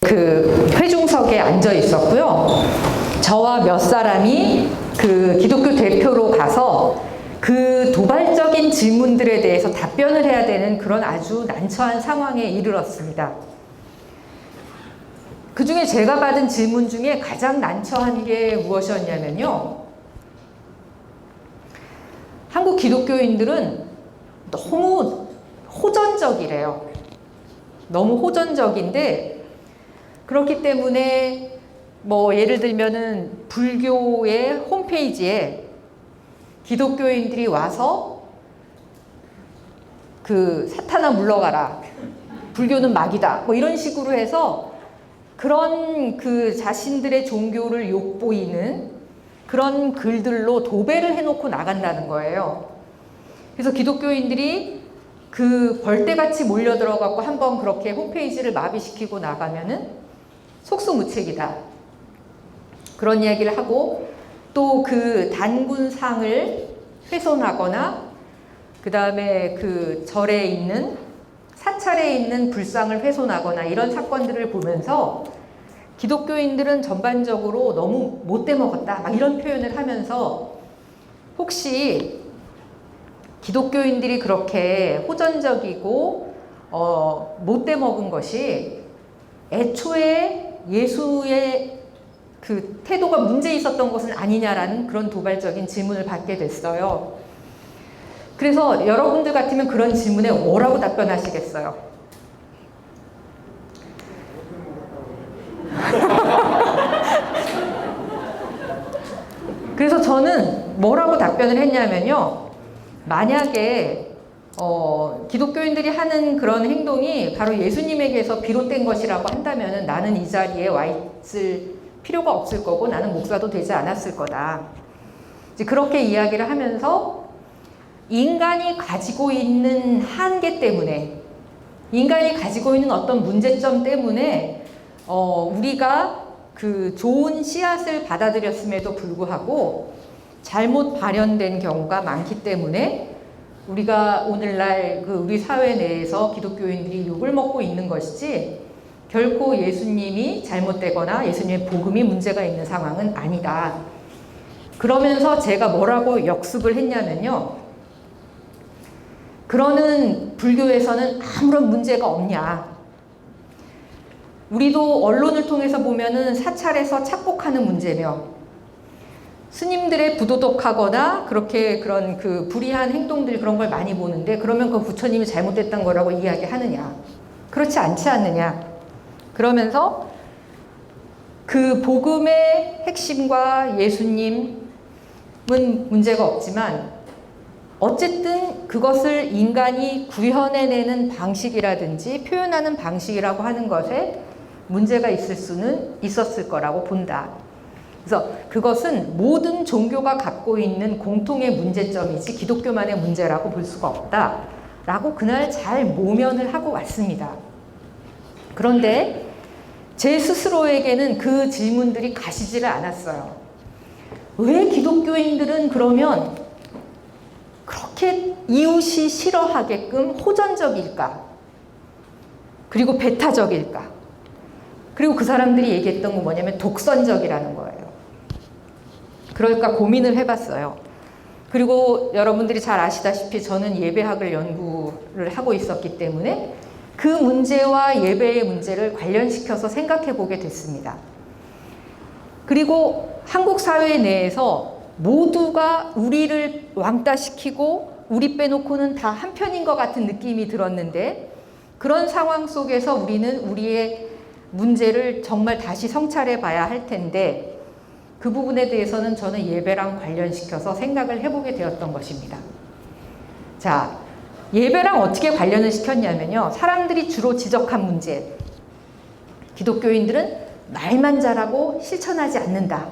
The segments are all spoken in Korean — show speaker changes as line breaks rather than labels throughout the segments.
그 회중석에 앉아 있었고요. 저와 몇 사람이 그 기독교 대표로 가서 그 도발적인 질문들에 대해서 답변을 해야 되는 그런 아주 난처한 상황에 이르렀습니다. 그 중에 제가 받은 질문 중에 가장 난처한 게 무엇이었냐면요. 한국 기독교인들은 너무 호전적이래요. 너무 호전적인데, 그렇기 때문에 뭐 예를 들면은 불교의 홈페이지에 기독교인들이 와서 그 사탄아 물러가라, 불교는 막이다, 뭐 이런 식으로 해서 그런 그 자신들의 종교를 욕보이는 그런 글들로 도배를 해놓고 나간다는 거예요. 그래서 기독교인들이 그 벌떼같이 몰려들어갖고 한번 그렇게 홈페이지를 마비시키고 나가면은 속수무책이다, 그런 이야기를 하고, 또 그 단군상을 훼손하거나 그 다음에 그 절에 있는 사찰에 있는 불상을 훼손하거나 이런 사건들을 보면서 기독교인들은 전반적으로 너무 못돼 먹었다, 막 이런 표현을 하면서, 혹시 기독교인들이 그렇게 호전적이고 못돼 먹은 것이 애초에 예수의 그 태도가 문제 있었던 것은 아니냐라는 그런 도발적인 질문을 받게 됐어요. 그래서 여러분들 같으면 그런 질문에 뭐라고 답변하시겠어요? 그래서 저는 뭐라고 답변을 했냐면요. 만약에 기독교인들이 하는 그런 행동이 바로 예수님에게서 비롯된 것이라고 한다면 나는 이 자리에 와 있을 필요가 없을 거고 나는 목사도 되지 않았을 거다. 이제 그렇게 이야기를 하면서 인간이 가지고 있는 한계 때문에, 인간이 가지고 있는 어떤 문제점 때문에 우리가 그 좋은 씨앗을 받아들였음에도 불구하고 잘못 발현된 경우가 많기 때문에 우리가 오늘날 그 우리 사회 내에서 기독교인들이 욕을 먹고 있는 것이지 결코 예수님이 잘못되거나 예수님의 복음이 문제가 있는 상황은 아니다. 그러면서 제가 뭐라고 역습을 했냐면요. 그러는 불교에서는 아무런 문제가 없냐. 우리도 언론을 통해서 보면은 사찰에서 착복하는 문제며 스님들의 부도덕하거나 그렇게 그런 그 불의한 행동들 그런 걸 많이 보는데 그러면 그 부처님이 잘못됐던 거라고 이야기하느냐. 그렇지 않지 않느냐. 그러면서 그 복음의 핵심과 예수님은 문제가 없지만 어쨌든 그것을 인간이 구현해내는 방식이라든지 표현하는 방식이라고 하는 것에 문제가 있을 수는 있었을 거라고 본다. 그래서 그것은 모든 종교가 갖고 있는 공통의 문제점이지 기독교만의 문제라고 볼 수가 없다라고 그날 잘 모면을 하고 왔습니다. 그런데 제 스스로에게는 그 질문들이 가시지를 않았어요. 왜 기독교인들은 그러면 그렇게 이웃이 싫어하게끔 호전적일까? 그리고 배타적일까? 그리고 그 사람들이 얘기했던 건 뭐냐면 독선적이라는 거예요. 그럴까 고민을 해봤어요. 그리고 여러분들이 잘 아시다시피 저는 예배학을 연구를 하고 있었기 때문에 그 문제와 예배의 문제를 관련시켜서 생각해 보게 됐습니다. 그리고 한국 사회 내에서 모두가 우리를 왕따시키고 우리 빼놓고는 다 한편인 것 같은 느낌이 들었는데 그런 상황 속에서 우리는 우리의 문제를 정말 다시 성찰해 봐야 할 텐데 그 부분에 대해서는 저는 예배랑 관련시켜서 생각을 해보게 되었던 것입니다. 자, 예배랑 어떻게 관련을 시켰냐면요. 사람들이 주로 지적한 문제. 기독교인들은 말만 잘하고 실천하지 않는다.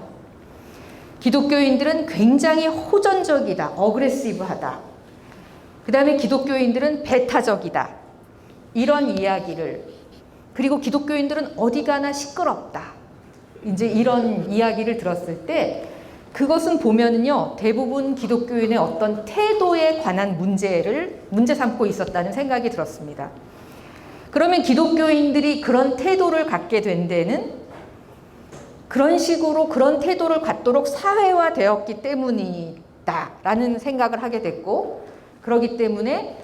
기독교인들은 굉장히 호전적이다. 어그레시브하다. 그 다음에 기독교인들은 배타적이다. 이런 이야기를, 그리고 기독교인들은 어디 가나 시끄럽다. 이제 이런 이야기를 들었을 때 그것은 보면은요, 대부분 기독교인의 어떤 태도에 관한 문제를 문제 삼고 있었다는 생각이 들었습니다. 그러면 기독교인들이 그런 태도를 갖게 된 데는 그런 식으로 그런 태도를 갖도록 사회화되었기 때문이다라는 생각을 하게 됐고, 그렇기 때문에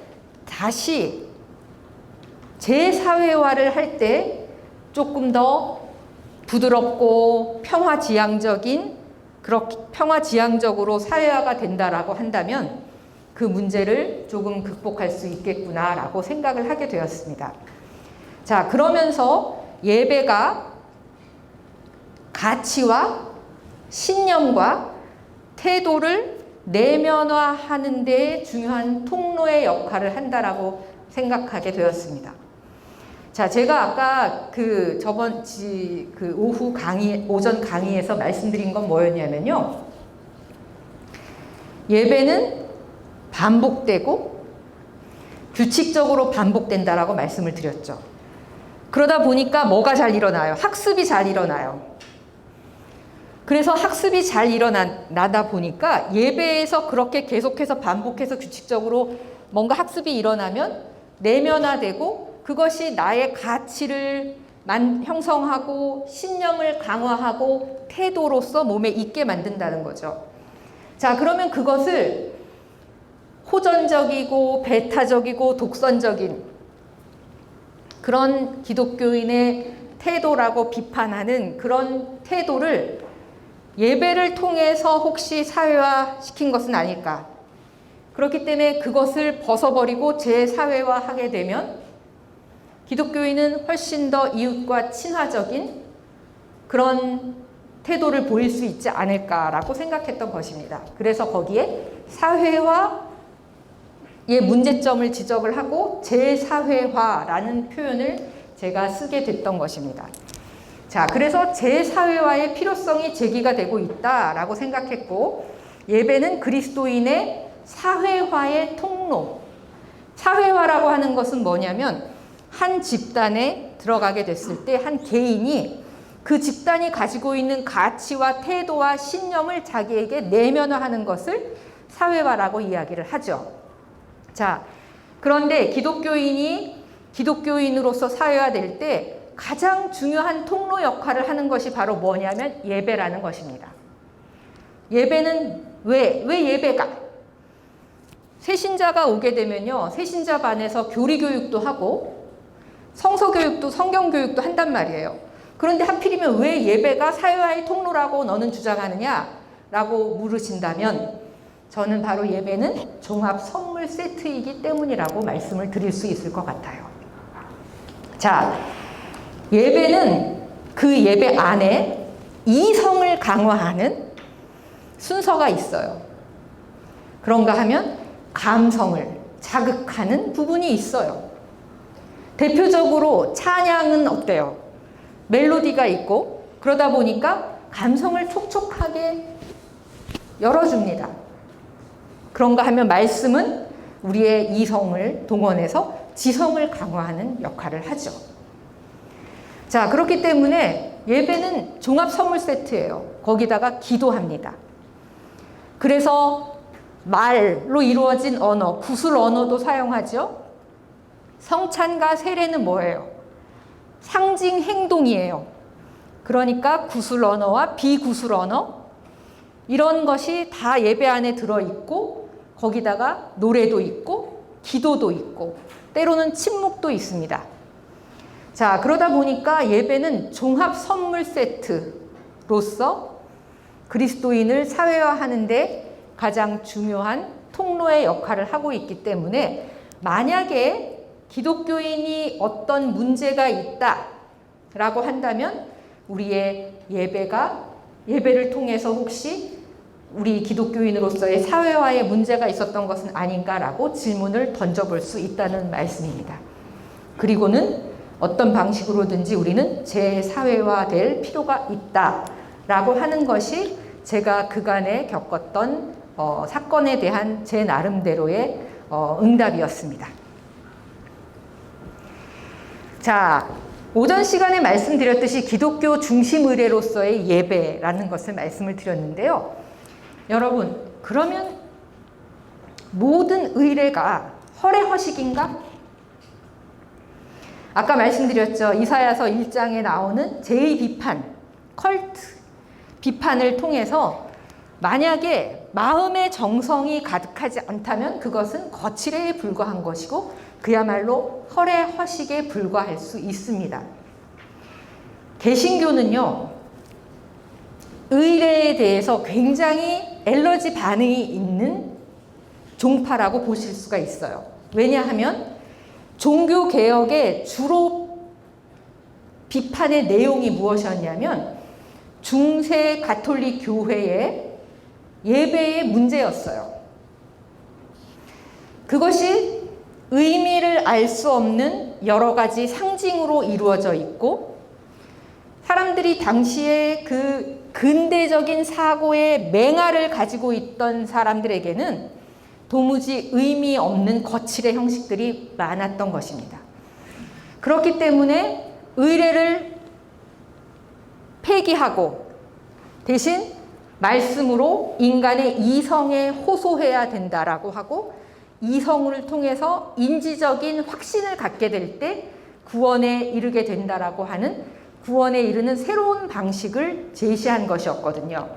다시 재사회화를 할 때 조금 더 부드럽고 평화지향적인, 그렇게 평화지향적으로 사회화가 된다라고 한다면 그 문제를 조금 극복할 수 있겠구나라고 생각을 하게 되었습니다. 자, 그러면서 예배가 가치와 신념과 태도를 내면화하는 데 중요한 통로의 역할을 한다라고 생각하게 되었습니다. 자, 제가 아까 오후 강의, 오전 강의에서 말씀드린 건 뭐였냐면요. 예배는 반복되고 규칙적으로 반복된다라고 말씀을 드렸죠. 그러다 보니까 뭐가 잘 일어나요? 학습이 잘 일어나요. 그래서 학습이 잘 일어나다 보니까 예배에서 그렇게 계속해서 반복해서 규칙적으로 뭔가 학습이 일어나면 내면화되고 그것이 나의 가치를 형성하고 신념을 강화하고 태도로서 몸에 있게 만든다는 거죠. 자, 그러면 그것을 호전적이고 배타적이고 독선적인 그런 기독교인의 태도라고 비판하는 그런 태도를 예배를 통해서 혹시 사회화시킨 것은 아닐까. 그렇기 때문에 그것을 벗어버리고 재사회화하게 되면 기독교인은 훨씬 더 이웃과 친화적인 그런 태도를 보일 수 있지 않을까라고 생각했던 것입니다. 그래서 거기에 사회화의 문제점을 지적을 하고 재사회화라는 표현을 제가 쓰게 됐던 것입니다. 자, 그래서 재사회화의 필요성이 제기가 되고 있다라고 생각했고, 예배는 그리스도인의 사회화의 통로. 사회화라고 하는 것은 뭐냐면 한 집단에 들어가게 됐을 때 한 개인이 그 집단이 가지고 있는 가치와 태도와 신념을 자기에게 내면화하는 것을 사회화라고 이야기를 하죠. 자, 그런데 기독교인이 기독교인으로서 사회화될 때 가장 중요한 통로 역할을 하는 것이 바로 뭐냐면 예배라는 것입니다. 예배는 왜 예배가? 새신자가 오게 되면요, 새신자 반에서 교리 교육도 하고 성서 교육도 성경 교육도 한단 말이에요. 그런데 하필이면 왜 예배가 사회화의 통로라고 너는 주장하느냐라고 물으신다면 저는 바로 예배는 종합 선물 세트이기 때문이라고 말씀을 드릴 수 있을 것 같아요. 자, 예배는 그 예배 안에 이성을 강화하는 순서가 있어요. 그런가 하면 감성을 자극하는 부분이 있어요. 대표적으로 찬양은 어때요? 멜로디가 있고 그러다 보니까 감성을 촉촉하게 열어줍니다. 그런가 하면 말씀은 우리의 이성을 동원해서 지성을 강화하는 역할을 하죠. 자, 그렇기 때문에 예배는 종합 선물 세트예요. 거기다가 기도합니다. 그래서 말로 이루어진 언어, 구술 언어도 사용하죠. 성찬과 세례는 뭐예요? 상징 행동이에요. 그러니까 구술 언어와 비구술 언어, 이런 것이 다 예배 안에 들어있고 거기다가 노래도 있고 기도도 있고 때로는 침묵도 있습니다. 자, 그러다 보니까 예배는 종합 선물 세트로서 그리스도인을 사회화하는 데 가장 중요한 통로의 역할을 하고 있기 때문에 만약에 기독교인이 어떤 문제가 있다라고 한다면 우리의 예배를 통해서 혹시 우리 기독교인으로서의 사회화에 문제가 있었던 것은 아닌가라고 질문을 던져볼 수 있다는 말씀입니다. 그리고는 어떤 방식으로든지 우리는 재사회화될 필요가 있다라고 하는 것이 제가 그간에 겪었던 사건에 대한 제 나름대로의 응답이었습니다. 자, 오전 시간에 말씀드렸듯이 기독교 중심 의례로서의 예배라는 것을 말씀을 드렸는데요. 여러분, 그러면 모든 의례가 허례허식인가? 아까 말씀드렸죠. 이사야서 1장에 나오는 제2비판, 컬트 비판을 통해서 만약에 마음의 정성이 가득하지 않다면 그것은 거칠애에 불과한 것이고 그야말로 헐의 허식에 불과할 수 있습니다. 개신교는요, 의례에 대해서 굉장히 엘러지 반응이 있는 종파라고 보실 수가 있어요. 왜냐하면 종교개혁의 주로 비판의 내용이 무엇이었냐면 중세 가톨릭 교회의 예배의 문제였어요. 그것이 의미를 알 수 없는 여러 가지 상징으로 이루어져 있고 사람들이 당시에 그 근대적인 사고의 맹아를 가지고 있던 사람들에게는 도무지 의미 없는 거칠의 형식들이 많았던 것입니다. 그렇기 때문에 의례를 폐기하고 대신 말씀으로 인간의 이성에 호소해야 된다라고 하고 이성을 통해서 인지적인 확신을 갖게 될 때 구원에 이르게 된다라고 하는 구원에 이르는 새로운 방식을 제시한 것이었거든요.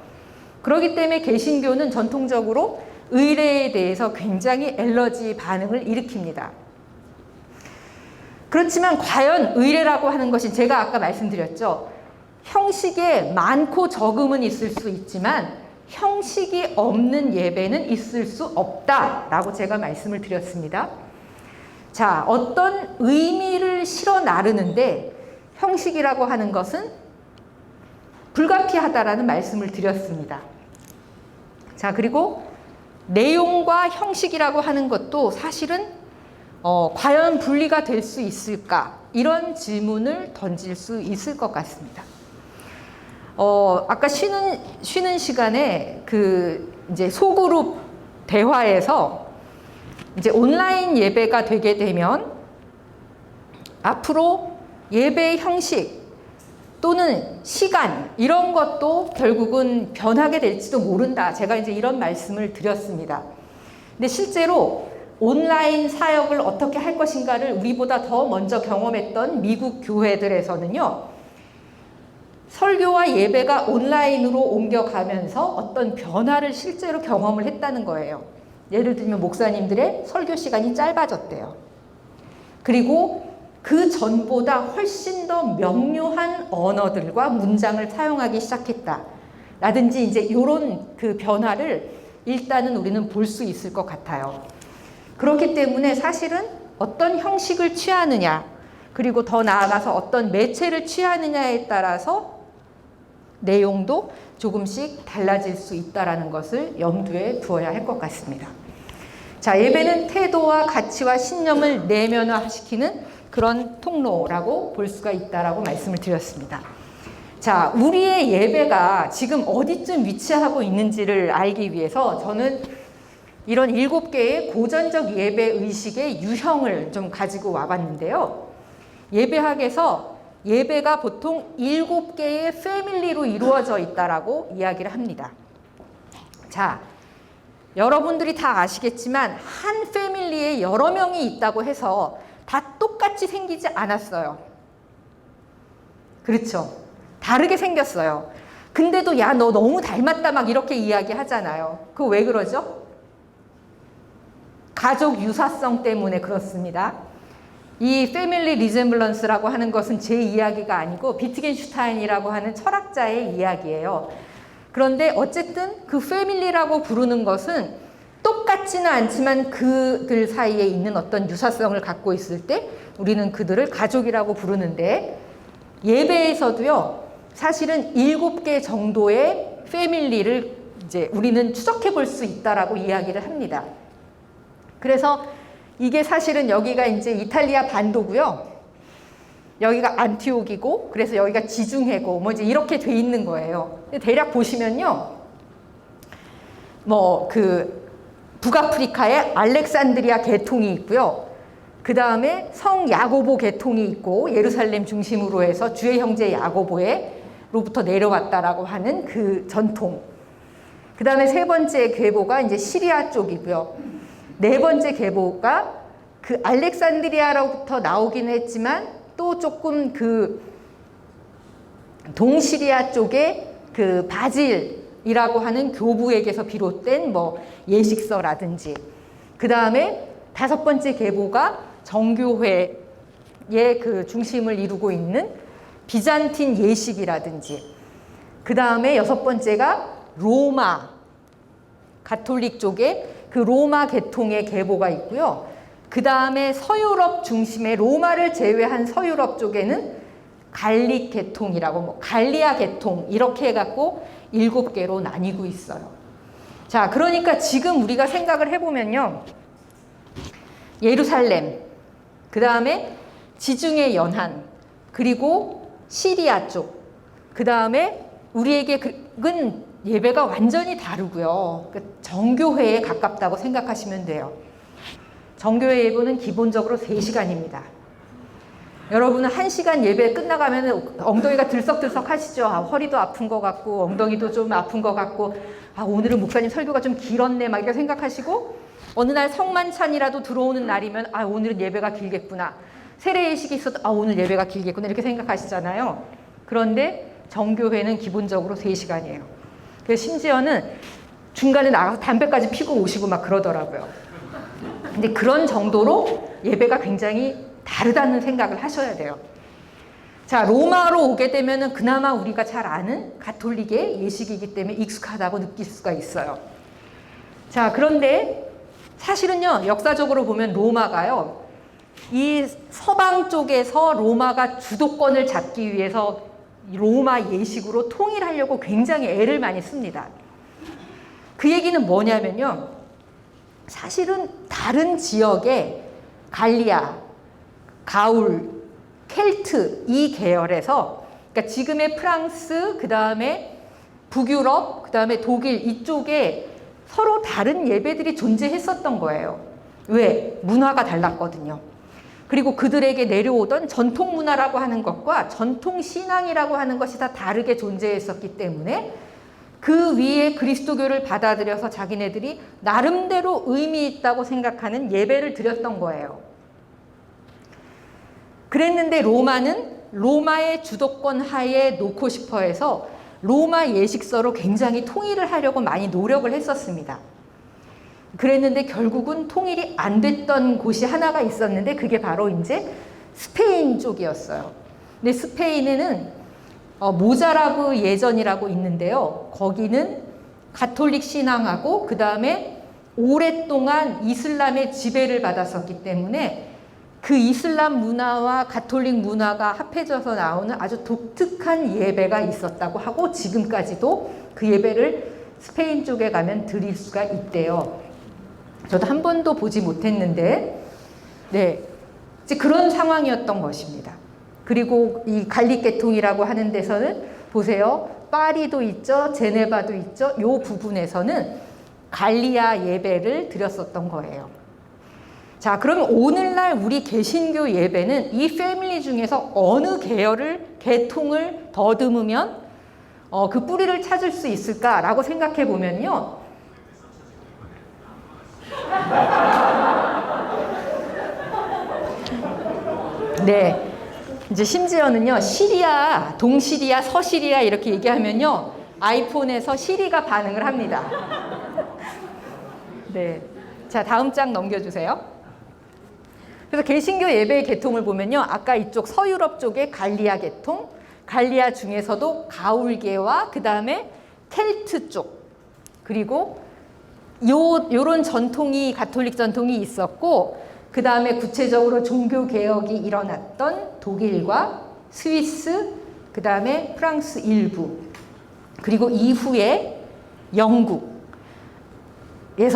그렇기 때문에 개신교는 전통적으로 의례에 대해서 굉장히 엘러지 반응을 일으킵니다. 그렇지만 과연 의례라고 하는 것이 제가 아까 말씀드렸죠. 형식에 많고 적음은 있을 수 있지만 형식이 없는 예배는 있을 수 없다라고 제가 말씀을 드렸습니다. 자, 어떤 의미를 실어 나르는데 형식이라고 하는 것은 불가피하다라는 말씀을 드렸습니다. 자, 그리고 내용과 형식이라고 하는 것도 사실은 과연 분리가 될 수 있을까? 이런 질문을 던질 수 있을 것 같습니다. 아까 쉬는 시간에 이제 소그룹 대화에서 이제 온라인 예배가 되게 되면 앞으로 예배의 형식 또는 시간 이런 것도 결국은 변하게 될지도 모른다. 제가 이제 이런 말씀을 드렸습니다. 근데 실제로 온라인 사역을 어떻게 할 것인가를 우리보다 더 먼저 경험했던 미국 교회들에서는요. 설교와 예배가 온라인으로 옮겨가면서 어떤 변화를 실제로 경험을 했다는 거예요. 예를 들면 목사님들의 설교 시간이 짧아졌대요. 그리고 그 전보다 훨씬 더 명료한 언어들과 문장을 사용하기 시작했다. 라든지 이제 이런 그 변화를 일단은 우리는 볼 수 있을 것 같아요. 그렇기 때문에 사실은 어떤 형식을 취하느냐, 그리고 더 나아가서 어떤 매체를 취하느냐에 따라서 내용도 조금씩 달라질 수 있다는 것을 염두에 두어야 할 것 같습니다. 자, 예배는 태도와 가치와 신념을 내면화시키는 그런 통로라고 볼 수가 있다라고 말씀을 드렸습니다. 자, 우리의 예배가 지금 어디쯤 위치하고 있는지를 알기 위해서 저는 이런 7개의 고전적 예배 의식의 유형을 좀 가지고 와봤는데요. 예배학에서 예배가 보통 7개의 패밀리로 이루어져 있다라고 이야기를 합니다. 자, 여러분들이 다 아시겠지만 한 패밀리에 여러 명이 있다고 해서 다 똑같이 생기지 않았어요. 그렇죠? 다르게 생겼어요. 근데도 야, 너 너무 닮았다 막 이렇게 이야기하잖아요. 그거 왜 그러죠? 가족 유사성 때문에 그렇습니다. 이 패밀리 리sem블런스라고 하는 것은 제 이야기가 아니고 비트겐슈타인이라고 하는 철학자의 이야기예요. 그런데 어쨌든 그 패밀리라고 부르는 것은 똑같지는 않지만 그들 사이에 있는 어떤 유사성을 갖고 있을 때 우리는 그들을 가족이라고 부르는데 예배에서도요, 사실은 7개 정도의 패밀리를 이제 우리는 추적해 볼 수 있다라고 이야기를 합니다. 그래서 이게 사실은 여기가 이제 이탈리아 반도고요. 여기가 안티옥이고, 그래서 여기가 지중해고, 뭐 이제 이렇게 돼 있는 거예요. 대략 보시면요, 북아프리카에 알렉산드리아 계통이 있고요. 그 다음에 성 야고보 계통이 있고, 예루살렘 중심으로 해서 주의 형제 야고보로부터 내려왔다라고 하는 그 전통. 그 다음에 세 번째 계보가 이제 시리아 쪽이고요. 네 번째 계보가 그 알렉산드리아로부터 나오긴 했지만 또 조금 그 동시리아 쪽에 그 바질이라고 하는 교부에게서 비롯된 뭐 예식서라든지, 그 다음에 5번째 계보가 정교회의 그 중심을 이루고 있는 비잔틴 예식이라든지, 그 다음에 6번째가 로마 가톨릭 쪽에 그 로마 계통의 계보가 있고요. 그 다음에 서유럽 중심의 로마를 제외한 서유럽 쪽에는 갈릭 계통이라고, 뭐 갈리아 계통 이렇게 해갖고 7개로 나뉘고 있어요. 자, 그러니까 지금 우리가 생각을 해보면요, 예루살렘, 그 다음에 지중해 연안, 그리고 시리아 쪽, 그 다음에 우리에게는 예배가 완전히 다르고요. 정교회에 가깝다고 생각하시면 돼요. 정교회 예배는 기본적으로 3시간입니다. 여러분은 1시간 예배 끝나가면 엉덩이가 들썩들썩 하시죠? 아, 허리도 아픈 것 같고 엉덩이도 좀 아픈 것 같고, 아, 오늘은 목사님 설교가 좀 길었네 막 이렇게 생각하시고, 어느 날 성만찬이라도 들어오는 날이면 아, 오늘은 예배가 길겠구나, 세례 예식이 있어도 아, 오늘 예배가 길겠구나 이렇게 생각하시잖아요. 그런데 정교회는 기본적으로 3시간이에요. 그래서 심지어는 중간에 나가서 담배까지 피고 오시고 막 그러더라고요. 근데 그런 정도로 예배가 굉장히 다르다는 생각을 하셔야 돼요. 자, 로마로 오게 되면은 그나마 우리가 잘 아는 가톨릭의 예식이기 때문에 익숙하다고 느낄 수가 있어요. 자, 그런데 사실은요, 역사적으로 보면 로마가요, 이 서방 쪽에서 로마가 주도권을 잡기 위해서 로마 예식으로 통일하려고 굉장히 애를 많이 씁니다. 그 얘기는 뭐냐면요, 사실은 다른 지역의 갈리아, 가울, 켈트 이 계열에서, 그러니까 지금의 프랑스, 그 다음에 북유럽, 그 다음에 독일 이쪽에 서로 다른 예배들이 존재했었던 거예요. 왜? 문화가 달랐거든요. 그리고 그들에게 내려오던 전통 문화라고 하는 것과 전통 신앙이라고 하는 것이 다 다르게 존재했었기 때문에 그 위에 그리스도교를 받아들여서 자기네들이 나름대로 의미 있다고 생각하는 예배를 드렸던 거예요. 그랬는데 로마는 로마의 주도권 하에 놓고 싶어 해서 로마 예식서로 굉장히 통일을 하려고 많이 노력을 했었습니다. 그랬는데 결국은 통일이 안 됐던 곳이 하나가 있었는데 그게 바로 이제 스페인 쪽이었어요. 근데 스페인에는 모자라브 예전이라고 있는데요. 거기는 가톨릭 신앙하고 그 다음에 오랫동안 이슬람의 지배를 받았었기 때문에 그 이슬람 문화와 가톨릭 문화가 합해져서 나오는 아주 독특한 예배가 있었다고 하고, 지금까지도 그 예배를 스페인 쪽에 가면 드릴 수가 있대요. 저도 한 번도 보지 못했는데, 네, 이제 그런 상황이었던 것입니다. 그리고 이 갈릭 계통이라고 하는 데서는 보세요, 파리도 있죠, 제네바도 있죠. 요 부분에서는 갈리아 예배를 드렸었던 거예요. 자, 그러면 오늘날 우리 개신교 예배는 이 패밀리 중에서 어느 계통을 더듬으면 그 뿌리를 찾을 수 있을까라고 생각해 보면요, 네, 이제 심지어는요, 시리아, 동시리아, 서시리아 이렇게 얘기하면요, 아이폰에서 시리가 반응을 합니다. 네, 자, 다음 장 넘겨주세요. 그래서 개신교 예배의 계통을 보면요, 아까 이쪽 서유럽 쪽의 갈리아 계통, 갈리아 중에서도 가울계와 그 다음에 켈트 쪽, 그리고 요런 전통이, 가톨릭 전통이 있었고, 그 다음에 구체적으로 종교개혁이 일어났던 독일과 스위스, 그 다음에 프랑스 일부, 그리고 이후에 영국에서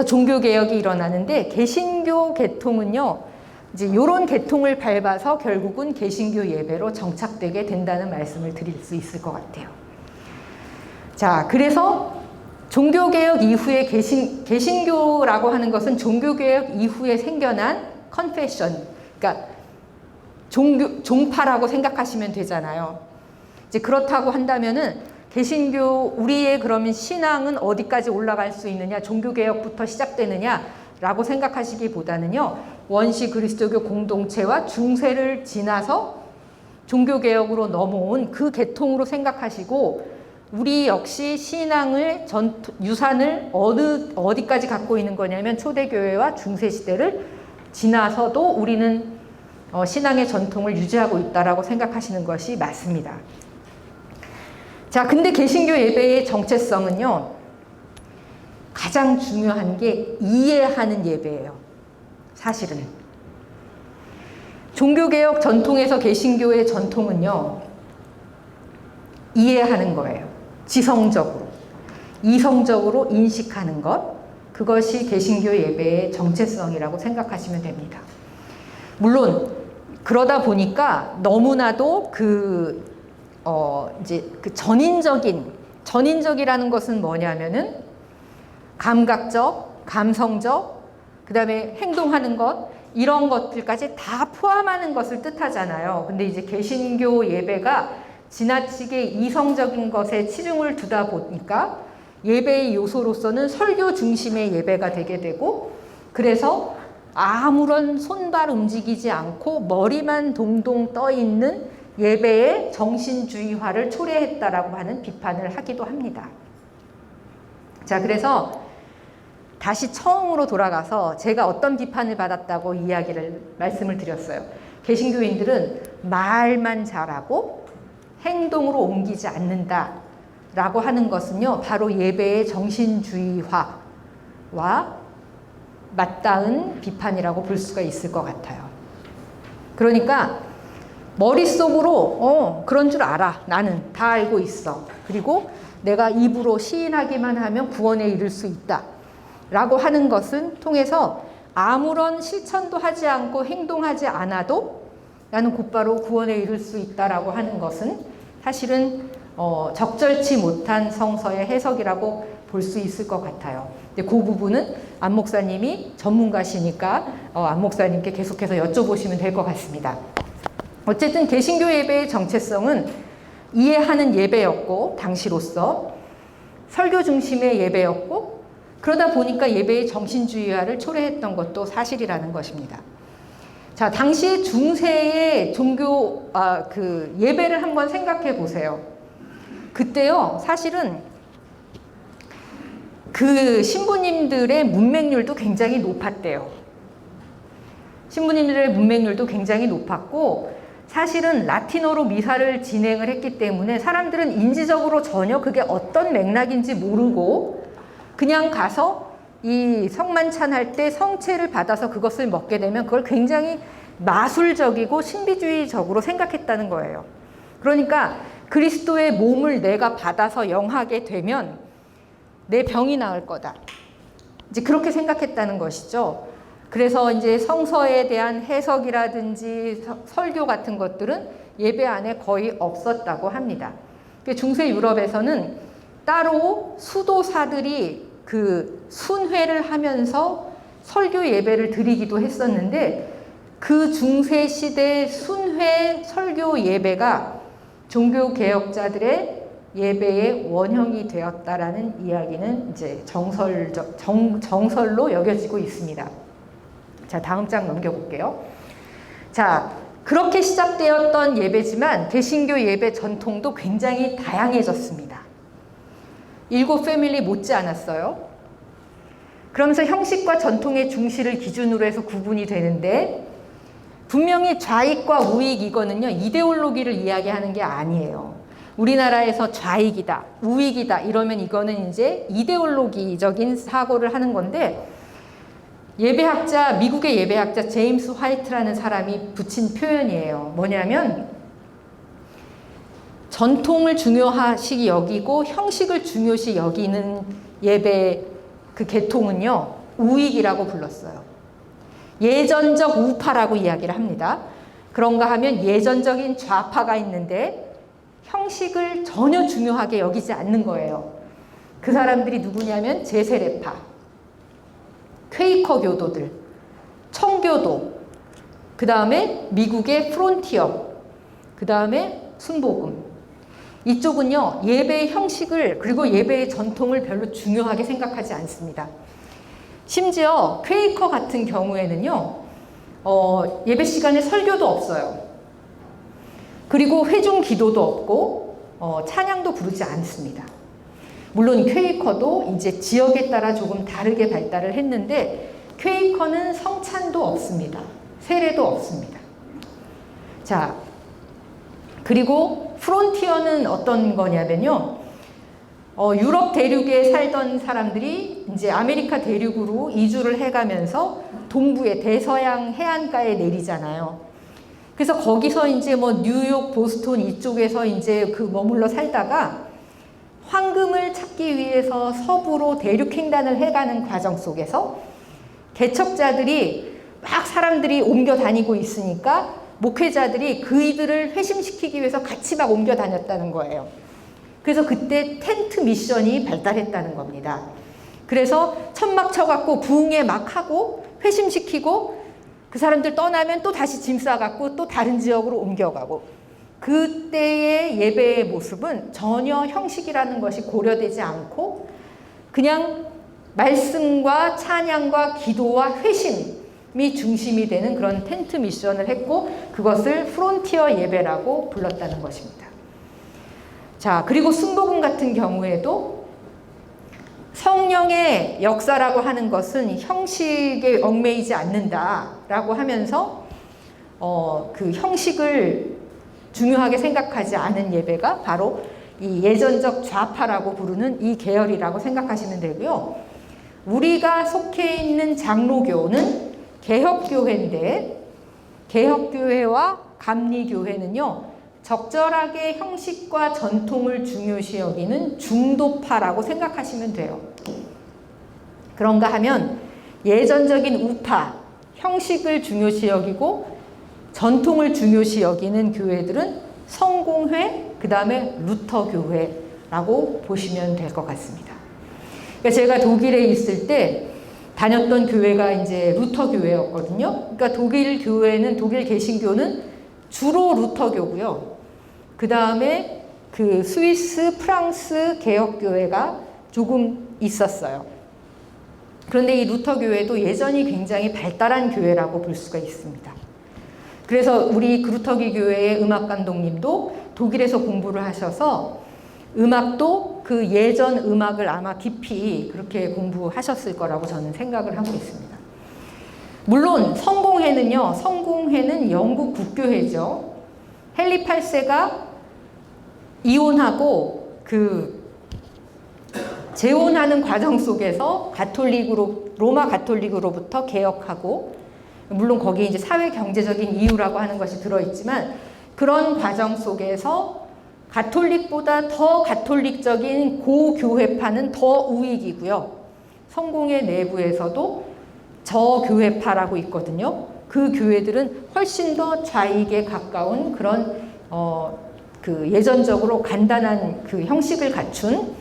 종교개혁이 일어나는데, 개신교 계통은요, 이제 이런 계통을 밟아서 결국은 개신교 예배로 정착되게 된다는 말씀을 드릴 수 있을 것 같아요. 자, 그래서 종교개혁 이후에 개신교라고 하는 것은 종교개혁 이후에 생겨난 컨페션, 그러니까 종파라고 생각하시면 되잖아요. 이제 그렇다고 한다면은 개신교, 우리의 그러면 신앙은 어디까지 올라갈 수 있느냐, 종교개혁부터 시작되느냐라고 생각하시기보다는요, 원시 그리스도교 공동체와 중세를 지나서 종교개혁으로 넘어온 그 계통으로 생각하시고 우리 역시 신앙을 유산을 어디까지 갖고 있는 거냐면 초대교회와 중세시대를 지나서도 우리는 신앙의 전통을 유지하고 있다라고 생각하시는 것이 맞습니다. 자, 근데 개신교 예배의 정체성은요, 가장 중요한 게 이해하는 예배예요. 사실은. 종교개혁 전통에서 개신교의 전통은요, 이해하는 거예요. 지성적으로. 이성적으로 인식하는 것. 그것이 개신교 예배의 정체성이라고 생각하시면 됩니다. 물론, 그러다 보니까 너무나도 이제 그 전인적이라는 것은 뭐냐면은 감각적, 감성적, 그 다음에 행동하는 것, 이런 것들까지 다 포함하는 것을 뜻하잖아요. 근데 이제 개신교 예배가 지나치게 이성적인 것에 치중을 두다 보니까 예배의 요소로서는 설교 중심의 예배가 되게 되고, 그래서 아무런 손발 움직이지 않고 머리만 동동 떠 있는 예배의 정신주의화를 초래했다라고 하는 비판을 하기도 합니다. 자, 그래서 다시 처음으로 돌아가서 제가 어떤 비판을 받았다고 말씀을 드렸어요. 개신교인들은 말만 잘하고 행동으로 옮기지 않는다라고 하는 것은요, 바로 예배의 정신주의화와 맞닿은 비판이라고 볼 수가 있을 것 같아요. 그러니까 머릿속으로 그런 줄 알아. 나는 다 알고 있어. 그리고 내가 입으로 시인하기만 하면 구원에 이를 수 있다. 라고 하는 것은 통해서 아무런 실천도 하지 않고 행동하지 않아도 나는 곧바로 구원에 이를 수 있다라고 하는 것은 사실은 적절치 못한 성서의 해석이라고 볼 수 있을 것 같아요. 근데 그 부분은 안 목사님이 전문가시니까 안 목사님께 계속해서 여쭤보시면 될 것 같습니다. 어쨌든 개신교 예배의 정체성은 이해하는 예배였고, 당시로서 설교 중심의 예배였고, 그러다 보니까 예배의 정신주의화를 초래했던 것도 사실이라는 것입니다. 자, 당시 중세의 예배를 한번 생각해 보세요. 그때요, 사실은 그 신부님들의 문맹률도 굉장히 높았대요. 신부님들의 문맹률도 굉장히 높았고, 사실은 라틴어로 미사를 진행을 했기 때문에 사람들은 인지적으로 전혀 그게 어떤 맥락인지 모르고 그냥 가서 이 성만찬 할 때 성체를 받아서 그것을 먹게 되면 그걸 굉장히 마술적이고 신비주의적으로 생각했다는 거예요. 그러니까 그리스도의 몸을 내가 받아서 영하게 되면 내 병이 나을 거다. 이제 그렇게 생각했다는 것이죠. 그래서 이제 성서에 대한 해석이라든지 설교 같은 것들은 예배 안에 거의 없었다고 합니다. 중세 유럽에서는 따로 수도사들이 그 순회를 하면서 설교 예배를 드리기도 했었는데, 그 중세 시대 순회 설교 예배가 종교 개혁자들의 예배의 원형이 되었다라는 이야기는 이제 정설로 여겨지고 있습니다. 자, 다음 장 넘겨볼게요. 자, 그렇게 시작되었던 예배지만 개신교 예배 전통도 굉장히 다양해졌습니다. 7 패밀리 못지 않았어요. 그러면서 형식과 전통의 중시를 기준으로 해서 구분이 되는데, 분명히 좌익과 우익, 이거는요 이데올로기를 이야기하는 게 아니에요. 우리나라에서 좌익이다, 우익이다 이러면 이거는 이제 이데올로기적인 사고를 하는 건데, 미국의 예배학자 제임스 화이트라는 사람이 붙인 표현이에요. 뭐냐면 전통을 중요시 여기고 형식을 중요시 여기는 예배 그 계통은요 우익이라고 불렀어요. 예전적 우파라고 이야기를 합니다. 그런가 하면 예전적인 좌파가 있는데 형식을 전혀 중요하게 여기지 않는 거예요. 그 사람들이 누구냐면 제세례파, 퀘이커 교도들, 청교도, 그 다음에 미국의 프론티어, 그 다음에 순복음. 이쪽은요 예배의 형식을 그리고 예배의 전통을 별로 중요하게 생각하지 않습니다. 심지어 퀘이커 같은 경우에는요 예배 시간에 설교도 없어요. 그리고 회중 기도도 없고 찬양도 부르지 않습니다. 물론 퀘이커도 이제 지역에 따라 조금 다르게 발달을 했는데 퀘이커는 성찬도 없습니다. 세례도 없습니다. 자, 그리고 프론티어는 어떤 거냐면요. 유럽 대륙에 살던 사람들이 이제 아메리카 대륙으로 이주를 해가면서 동부의 대서양 해안가에 내리잖아요. 그래서 거기서 이제 뭐 뉴욕, 보스턴 이쪽에서 이제 머물러 살다가 황금을 찾기 위해서 서부로 대륙 횡단을 해가는 과정 속에서 개척자들이 막 사람들이 옮겨 다니고 있으니까 목회자들이 그이들을 회심시키기 위해서 같이 막 옮겨 다녔다는 거예요. 그래서 그때 텐트 미션이 발달했다는 겁니다. 그래서 천막 쳐갖고 부흥회 막 하고 회심시키고 그 사람들 떠나면 또 다시 짐 싸갖고 또 다른 지역으로 옮겨가고, 그때의 예배의 모습은 전혀 형식이라는 것이 고려되지 않고 그냥 말씀과 찬양과 기도와 회심이 중심이 되는 그런 텐트 미션을 했고 그것을 프론티어 예배라고 불렀다는 것입니다. 자, 그리고 순복음 같은 경우에도 성령의 역사라고 하는 것은 형식에 얽매이지 않는다라고 하면서 그 형식을 중요하게 생각하지 않은 예배가 바로 이 예전적 좌파라고 부르는 이 계열이라고 생각하시면 되고요. 우리가 속해 있는 장로교는 개혁교회인데 개혁교회와 감리교회는요, 적절하게 형식과 전통을 중요시 여기는 중도파라고 생각하시면 돼요. 그런가 하면 예전적인 우파, 형식을 중요시 여기고 전통을 중요시 여기는 교회들은 성공회, 그 다음에 루터교회라고 보시면 될 것 같습니다. 그러니까 제가 독일에 있을 때 다녔던 교회가 이제 루터교회였거든요. 그러니까 독일 교회는, 독일 개신교는 주로 루터교고요. 그 다음에 그 스위스, 프랑스 개혁교회가 조금 있었어요. 그런데 이 루터교회도 예전이 굉장히 발달한 교회라고 볼 수가 있습니다. 그래서 우리 루터기 교회의 음악 감독님도 독일에서 공부를 하셔서 음악도 그 예전 음악을 아마 깊이 그렇게 공부하셨을 거라고 저는 생각을 하고 있습니다. 물론 성공회는요, 성공회는 영국 국교회죠. 헨리 8세가 이혼하고 재혼하는 과정 속에서 로마 가톨릭으로부터 개혁하고, 물론 거기에 이제 사회 경제적인 이유라고 하는 것이 들어있지만 그런 과정 속에서 가톨릭보다 더 가톨릭적인 고교회파는 더 우익이고요. 성공회 내부에서도 저교회파라고 있거든요. 그 교회들은 훨씬 더 좌익에 가까운 그런 그 예전적으로 간단한 그 형식을 갖춘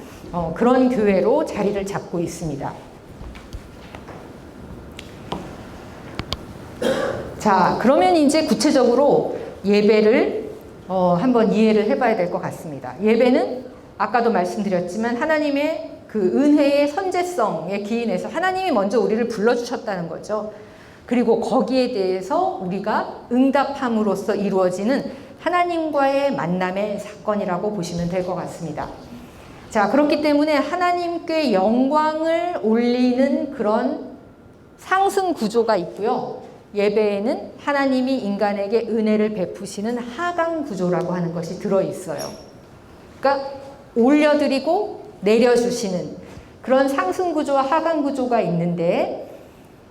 그런 교회로 자리를 잡고 있습니다. 자, 그러면 이제 구체적으로 예배를 한번 이해를 해봐야 될 것 같습니다. 예배는 아까도 말씀드렸지만 하나님의 그 은혜의 선제성에 기인해서 하나님이 먼저 우리를 불러주셨다는 거죠. 그리고 거기에 대해서 우리가 응답함으로써 이루어지는 하나님과의 만남의 사건이라고 보시면 될 것 같습니다. 자, 그렇기 때문에 하나님께 영광을 올리는 그런 상승 구조가 있고요. 예배에는 하나님이 인간에게 은혜를 베푸시는 하강 구조라고 하는 것이 들어있어요. 그러니까 올려드리고 내려주시는 그런 상승 구조와 하강 구조가 있는데,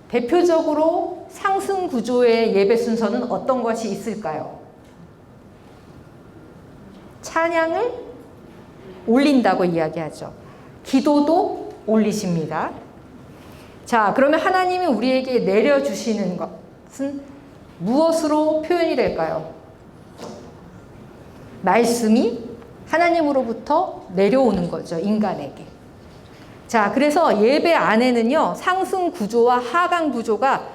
대표적으로 상승 구조의 예배 순서는 어떤 것이 있을까요? 찬양을 올린다고 이야기하죠. 기도도 올리십니다. 자, 그러면 하나님이 우리에게 내려주시는 것은 무엇으로 표현이 될까요? 말씀이 하나님으로부터 내려오는 거죠, 인간에게. 자, 그래서 예배 안에는요, 상승 구조와 하강 구조가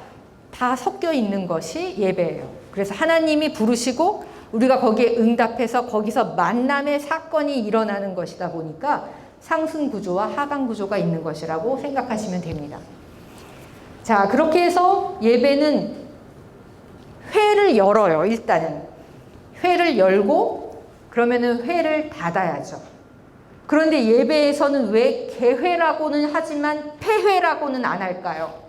다 섞여 있는 것이 예배예요. 그래서 하나님이 부르시고 우리가 거기에 응답해서 거기서 만남의 사건이 일어나는 것이다 보니까 상승 구조와 하강 구조가 있는 것이라고 생각하시면 됩니다. 자, 그렇게 해서 예배는 회를 열어요. 일단은 회를 열고 그러면은 회를 닫아야죠. 그런데 예배에서는 왜 개회라고는 하지만 폐회라고는 안 할까요?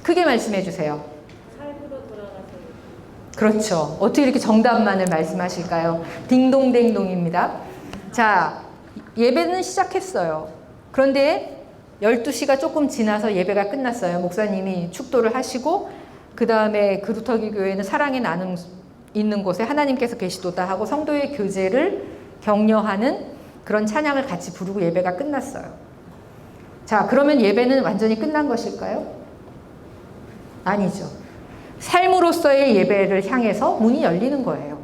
크게 말씀해 주세요. 그렇죠. 어떻게 이렇게 정답만을 말씀하실까요? 딩동댕동입니다. 자, 예배는 시작했어요. 그런데 12시가 조금 지나서 예배가 끝났어요. 목사님이 축도를 하시고 그 다음에 그루터기 교회는 사랑의 나눔 있는 곳에 하나님께서 계시도다 하고 성도의 교제를 격려하는 그런 찬양을 같이 부르고 예배가 끝났어요. 자, 그러면 예배는 완전히 끝난 것일까요? 아니죠. 삶으로서의 예배를 향해서 문이 열리는 거예요.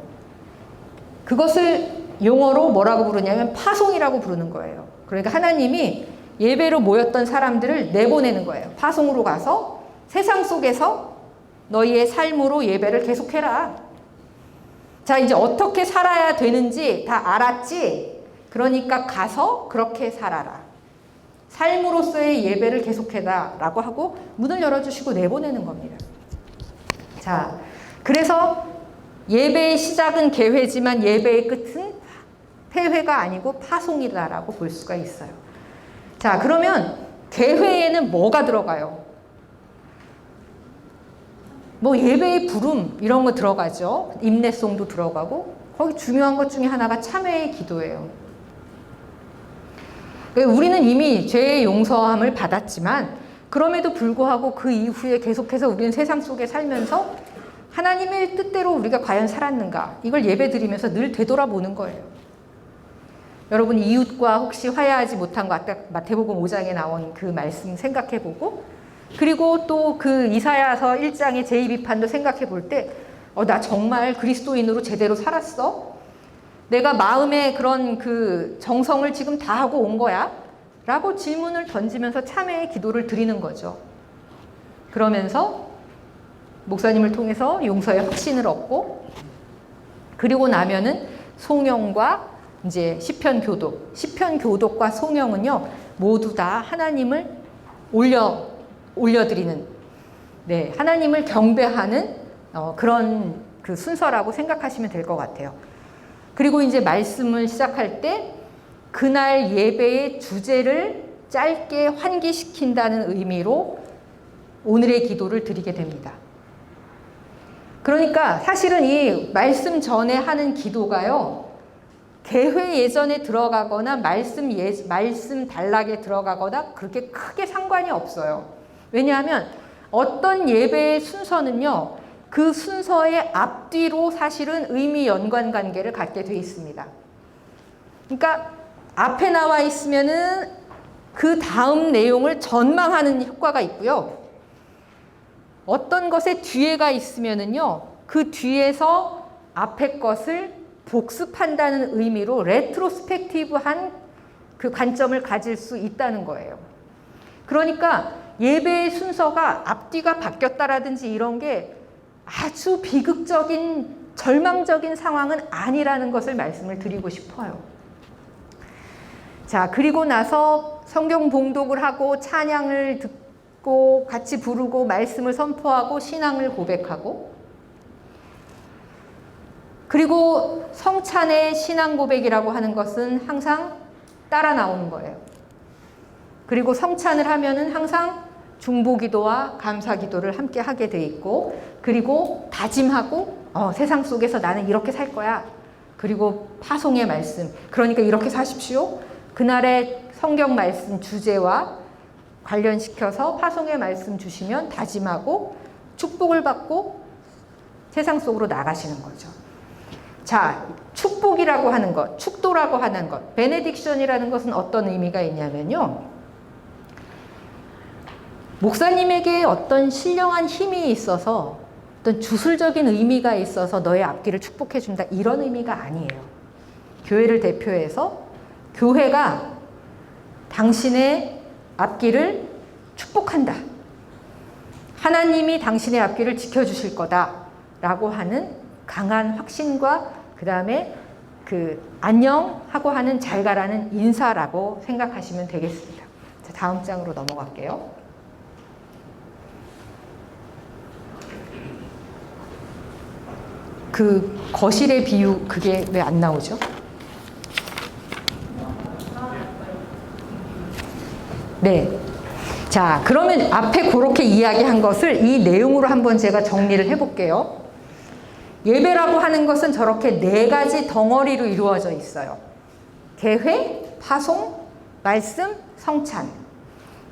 그것을 용어로 뭐라고 부르냐면 파송이라고 부르는 거예요. 그러니까 하나님이 예배로 모였던 사람들을 내보내는 거예요. 파송으로 가서 세상 속에서 너희의 삶으로 예배를 계속해라. 자, 이제 어떻게 살아야 되는지 다 알았지? 그러니까 가서 그렇게 살아라. 삶으로서의 예배를 계속해라 라고 하고 문을 열어주시고 내보내는 겁니다. 자, 그래서 예배의 시작은 개회지만 예배의 끝은 폐회가 아니고 파송이다라고 볼 수가 있어요. 자, 그러면 개회에는 뭐가 들어가요? 뭐 예배의 부름 이런 거 들어가죠. 임내송도 들어가고 거기 중요한 것 중에 하나가 참회의 기도예요. 우리는 이미 죄의 용서함을 받았지만 그럼에도 불구하고 그 이후에 계속해서 우리는 세상 속에 살면서 하나님의 뜻대로 우리가 과연 살았는가 이걸 예배드리면서 늘 되돌아보는 거예요. 여러분 이웃과 혹시 화해하지 못한 거 아까 마태복음 5장에 나온 그 말씀 생각해보고 그리고 또 그 이사야서 1장의 제2비판도 생각해볼 때 나 정말 그리스도인으로 제대로 살았어? 내가 마음의 그런 그 정성을 지금 다 하고 온 거야? 라고 질문을 던지면서 참회의 기도를 드리는 거죠. 그러면서 목사님을 통해서 용서의 확신을 얻고 그리고 나면은 송영과 이제 시편 교독과 송영은요 모두 다 하나님을 올려드리는 하나님을 경배하는 그런 그 순서라고 생각하시면 될 것 같아요. 그리고 이제 말씀을 시작할 때 그날 예배의 주제를 짧게 환기시킨다는 의미로 오늘의 기도를 드리게 됩니다. 그러니까 사실은 이 말씀 전에 하는 기도가요. 개회 예전에 들어가거나 말씀 단락에 들어가거나 그렇게 크게 상관이 없어요. 왜냐하면 어떤 예배의 순서는요. 그 순서의 앞뒤로 사실은 의미 연관 관계를 갖게 돼 있습니다. 그러니까 앞에 나와 있으면은 그 다음 내용을 전망하는 효과가 있고요. 어떤 것의 뒤에가 있으면은요. 그 뒤에서 앞에 것을 복습한다는 의미로 레트로스펙티브한 그 관점을 가질 수 있다는 거예요. 그러니까 예배의 순서가 앞뒤가 바뀌었다라든지 이런 게 아주 비극적인 절망적인 상황은 아니라는 것을 말씀을 드리고 싶어요. 자, 그리고 나서 성경 봉독을 하고 찬양을 듣고 같이 부르고 말씀을 선포하고 신앙을 고백하고 그리고 성찬의 신앙 고백이라고 하는 것은 항상 따라 나오는 거예요. 그리고 성찬을 하면은 항상 중보기도와 감사기도를 함께 하게 돼 있고 그리고 다짐하고 세상 속에서 나는 이렇게 살 거야. 그리고 파송의 말씀 그러니까 이렇게 사십시오. 그날의 성경 말씀 주제와 관련시켜서 파송의 말씀 주시면 다짐하고 축복을 받고 세상 속으로 나가시는 거죠. 자, 축복이라고 하는 것, 축도라고 하는 것, 베네딕션이라는 것은 어떤 의미가 있냐면요. 목사님에게 어떤 신령한 힘이 있어서 어떤 주술적인 의미가 있어서 너의 앞길을 축복해 준다 이런 의미가 아니에요. 교회를 대표해서 교회가 당신의 앞길을 축복한다. 하나님이 당신의 앞길을 지켜주실 거다라고 하는 강한 확신과 그 다음에 그 안녕 하고 하는 잘 가라는 인사라고 생각하시면 되겠습니다. 자, 다음 장으로 넘어갈게요. 그 거실의 비유 그게 왜 안 나오죠? 네. 자, 그러면 앞에 그렇게 이야기한 것을 이 내용으로 한번 제가 정리를 해볼게요. 예배라고 하는 것은 저렇게 4가지 덩어리로 이루어져 있어요. 개회, 파송, 말씀, 성찬.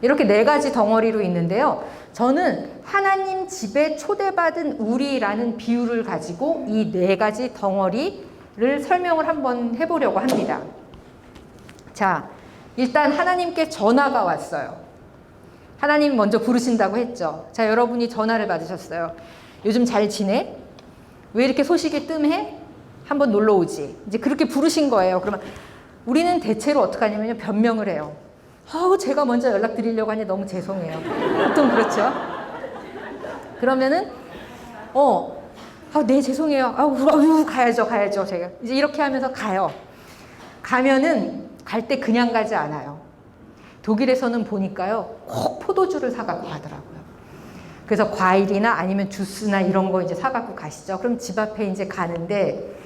이렇게 4가지 덩어리로 있는데요. 저는 하나님 집에 초대받은 우리라는 비유를 가지고 이 4가지 덩어리를 설명을 한번 해보려고 합니다. 자, 일단 하나님께 전화가 왔어요. 하나님 먼저 부르신다고 했죠. 자, 여러분이 전화를 받으셨어요. 요즘 잘 지내? 왜 이렇게 소식이 뜸해? 한번 놀러 오지. 이제 그렇게 부르신 거예요. 그러면 우리는 대체로 어떻게 하냐면요. 변명을 해요. 제가 먼저 연락드리려고 하니 너무 죄송해요. 보통 그렇죠. 그러면은 네, 죄송해요. 가야죠. 제가 이제 이렇게 하면서 가요. 가면은 갈 때 그냥 가지 않아요. 독일에서는 보니까요, 꼭 포도주를 사갖고 가더라고요. 그래서 과일이나 아니면 주스나 이런 거 이제 사갖고 가시죠. 그럼 집 앞에 이제 가는데,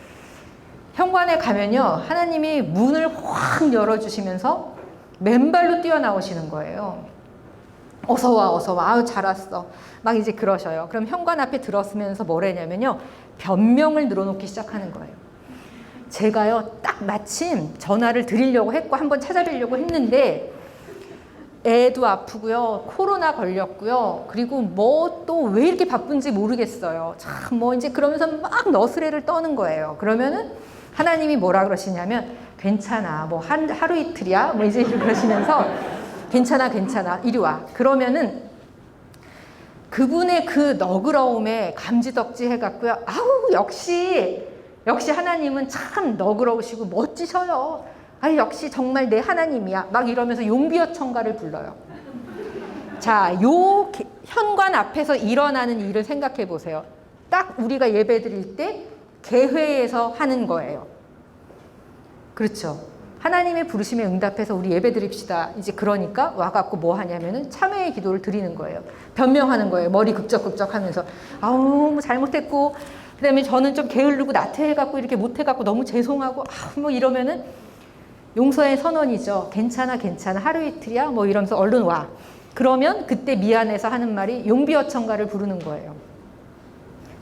현관에 가면요, 하나님이 문을 확 열어주시면서 맨발로 뛰어나오시는 거예요. 어서 와. 아유, 잘 왔어. 막 이제 그러셔요. 그럼 현관 앞에 들었으면서 뭐래냐면요, 변명을 늘어놓기 시작하는 거예요. 제가요, 딱 마침 전화를 드리려고 했고, 한번 찾아뵈려고 했는데, 애도 아프고요, 코로나 걸렸고요, 그리고 뭐 또 왜 이렇게 바쁜지 모르겠어요. 참 뭐 이제 그러면서 막 너스레를 떠는 거예요. 그러면은 하나님이 뭐라 그러시냐면, 괜찮아, 뭐 하루 이틀이야, 뭐 이제 그러시면서 괜찮아, 이리 와. 그러면은 그분의 그 너그러움에 감지덕지 해갖고요, 아우 역시 하나님은 참 너그러우시고 멋지셔요. 역시 정말 내 하나님이야. 막 이러면서 용비어 청가를 불러요. 자, 요 현관 앞에서 일어나는 일을 생각해 보세요. 딱 우리가 예배 드릴 때 개회에서 하는 거예요. 그렇죠. 하나님의 부르심에 응답해서 우리 예배 드립시다. 이제 그러니까 와갖고 뭐 하냐면은 참회의 기도를 드리는 거예요. 변명하는 거예요. 머리 극적극적 하면서. 뭐 잘못했고, 그 다음에 저는 좀 게으르고 나태해갖고 이렇게 못해갖고 너무 죄송하고, 뭐 이러면은 용서의 선언이죠. 괜찮아. 하루 이틀이야. 뭐 이러면서 얼른 와. 그러면 그때 미안해서 하는 말이 용비어 청가를 부르는 거예요.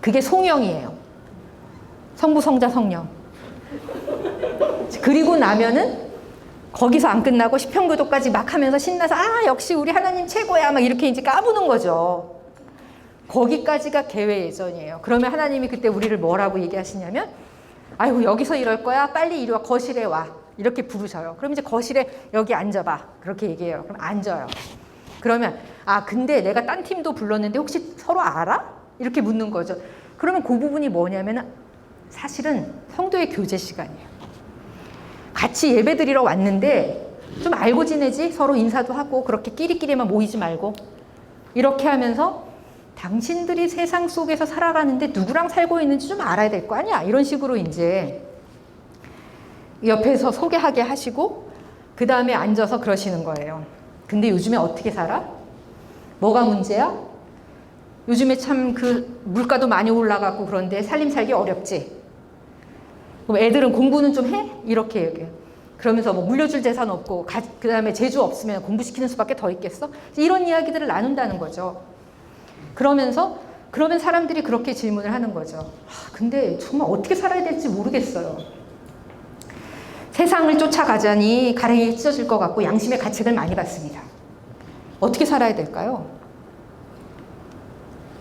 그게 송영이에요. 성부, 성자, 성령. 그리고 나면은 거기서 안 끝나고 시편교도까지 막 하면서 신나서 역시 우리 하나님 최고야. 막 이렇게 이제 까부는 거죠. 거기까지가 개회 예전이에요. 그러면 하나님이 그때 우리를 뭐라고 얘기하시냐면, 아이고 여기서 이럴 거야. 빨리 이리 와. 거실에 와. 이렇게 부르셔요. 그럼 이제 거실에 여기 앉아봐. 그렇게 얘기해요. 그럼 앉아요. 그러면 근데 내가 딴 팀도 불렀는데 혹시 서로 알아? 이렇게 묻는 거죠. 그러면 그 부분이 뭐냐면 사실은 성도의 교제 시간이에요. 같이 예배 드리러 왔는데 좀 알고 지내지? 서로 인사도 하고 그렇게 끼리끼리만 모이지 말고 이렇게 하면서 당신들이 세상 속에서 살아가는데 누구랑 살고 있는지 좀 알아야 될 거 아니야? 이런 식으로 이제 옆에서 소개하게 하시고 그 다음에 앉아서 그러시는 거예요. 근데 요즘에 어떻게 살아? 뭐가 문제야? 요즘에 참 그 물가도 많이 올라가고 그런데 살림 살기 어렵지? 그럼 애들은 공부는 좀 해? 이렇게 얘기해요. 그러면서 뭐 물려줄 재산 없고 그 다음에 재주 없으면 공부시키는 수밖에 더 있겠어? 이런 이야기들을 나눈다는 거죠. 그러면 사람들이 그렇게 질문을 하는 거죠. 근데 정말 어떻게 살아야 될지 모르겠어요. 세상을 쫓아가자니 가랭이에 찢어질 것 같고 양심의 가책을 많이 받습니다. 어떻게 살아야 될까요?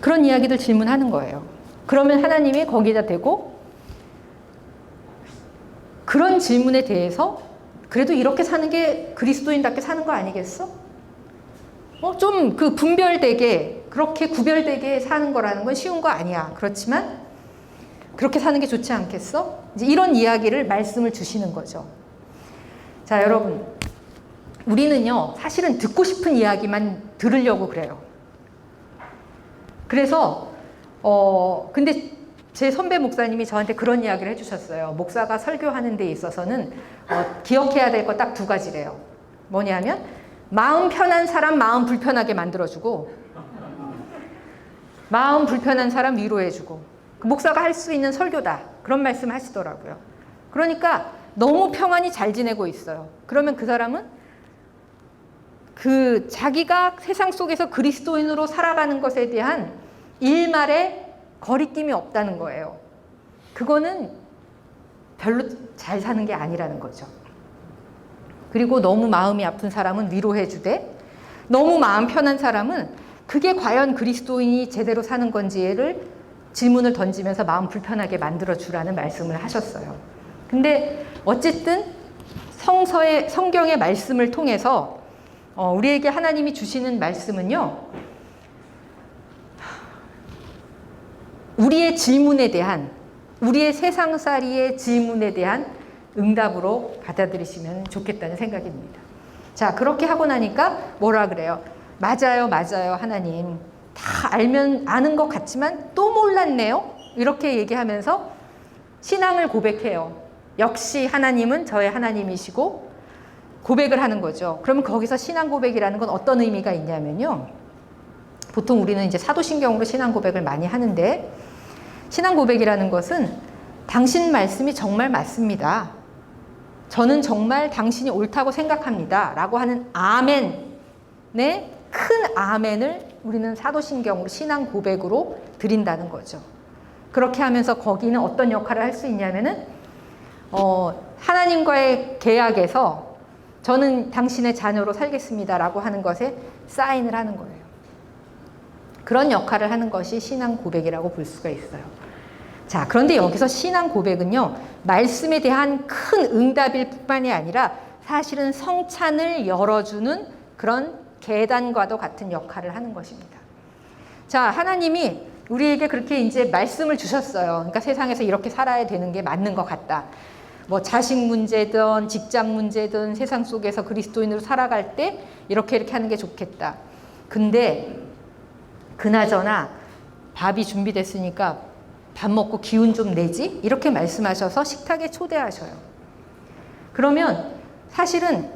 그런 이야기들 질문하는 거예요. 그러면 하나님이 거기다 대고 그런 질문에 대해서 그래도 이렇게 사는 게 그리스도인답게 사는 거 아니겠어? 좀 그 분별되게 그렇게 구별되게 사는 거라는 건 쉬운 거 아니야. 그렇지만 그렇게 사는 게 좋지 않겠어? 이제 이런 이야기를 말씀을 주시는 거죠. 자, 여러분, 우리는요 사실은 듣고 싶은 이야기만 들으려고 그래요. 그래서 근데 제 선배 목사님이 저한테 그런 이야기를 해주셨어요. 목사가 설교하는 데 있어서는 기억해야 될 거 딱 2가지래요. 뭐냐면 마음 편한 사람 마음 불편하게 만들어주고 마음 불편한 사람 위로해주고 그 목사가 할 수 있는 설교다. 그런 말씀 하시더라고요. 그러니까 너무 평안히 잘 지내고 있어요. 그러면 그 사람은 그 자기가 세상 속에서 그리스도인으로 살아가는 것에 대한 일말의 거리낌이 없다는 거예요. 그거는 별로 잘 사는 게 아니라는 거죠. 그리고 너무 마음이 아픈 사람은 위로해 주되, 너무 마음 편한 사람은 그게 과연 그리스도인이 제대로 사는 건지를 질문을 던지면서 마음 불편하게 만들어 주라는 말씀을 하셨어요. 근데 어쨌든 성경의 말씀을 통해서 우리에게 하나님이 주시는 말씀은요, 우리의 질문에 대한, 우리의 세상살이의 질문에 대한 응답으로 받아들이시면 좋겠다는 생각입니다. 자, 그렇게 하고 나니까 뭐라 그래요? 맞아요, 맞아요, 하나님. 다 아는 것 같지만 또 몰랐네요. 이렇게 얘기하면서 신앙을 고백해요. 역시 하나님은 저의 하나님이시고 고백을 하는 거죠. 그러면 거기서 신앙 고백이라는 건 어떤 의미가 있냐면요. 보통 우리는 이제 사도신경으로 신앙 고백을 많이 하는데, 신앙 고백이라는 것은 당신 말씀이 정말 맞습니다. 저는 정말 당신이 옳다고 생각합니다. 라고 하는 아멘의 큰 아멘을 우리는 사도신경으로 신앙 고백으로 드린다는 거죠. 그렇게 하면서 거기는 어떤 역할을 할 수 있냐면은 하나님과의 계약에서 저는 당신의 자녀로 살겠습니다라고 하는 것에 사인을 하는 거예요. 그런 역할을 하는 것이 신앙 고백이라고 볼 수가 있어요. 자, 그런데 여기서 신앙 고백은요, 말씀에 대한 큰 응답일 뿐만이 아니라 사실은 성찬을 열어주는 그런 계단과도 같은 역할을 하는 것입니다. 자, 하나님이 우리에게 그렇게 이제 말씀을 주셨어요. 그러니까 세상에서 이렇게 살아야 되는 게 맞는 것 같다. 뭐 자식 문제든 직장 문제든 세상 속에서 그리스도인으로 살아갈 때 이렇게 하는 게 좋겠다. 근데 그나저나 밥이 준비됐으니까 밥 먹고 기운 좀 내지? 이렇게 말씀하셔서 식탁에 초대하셔요. 그러면 사실은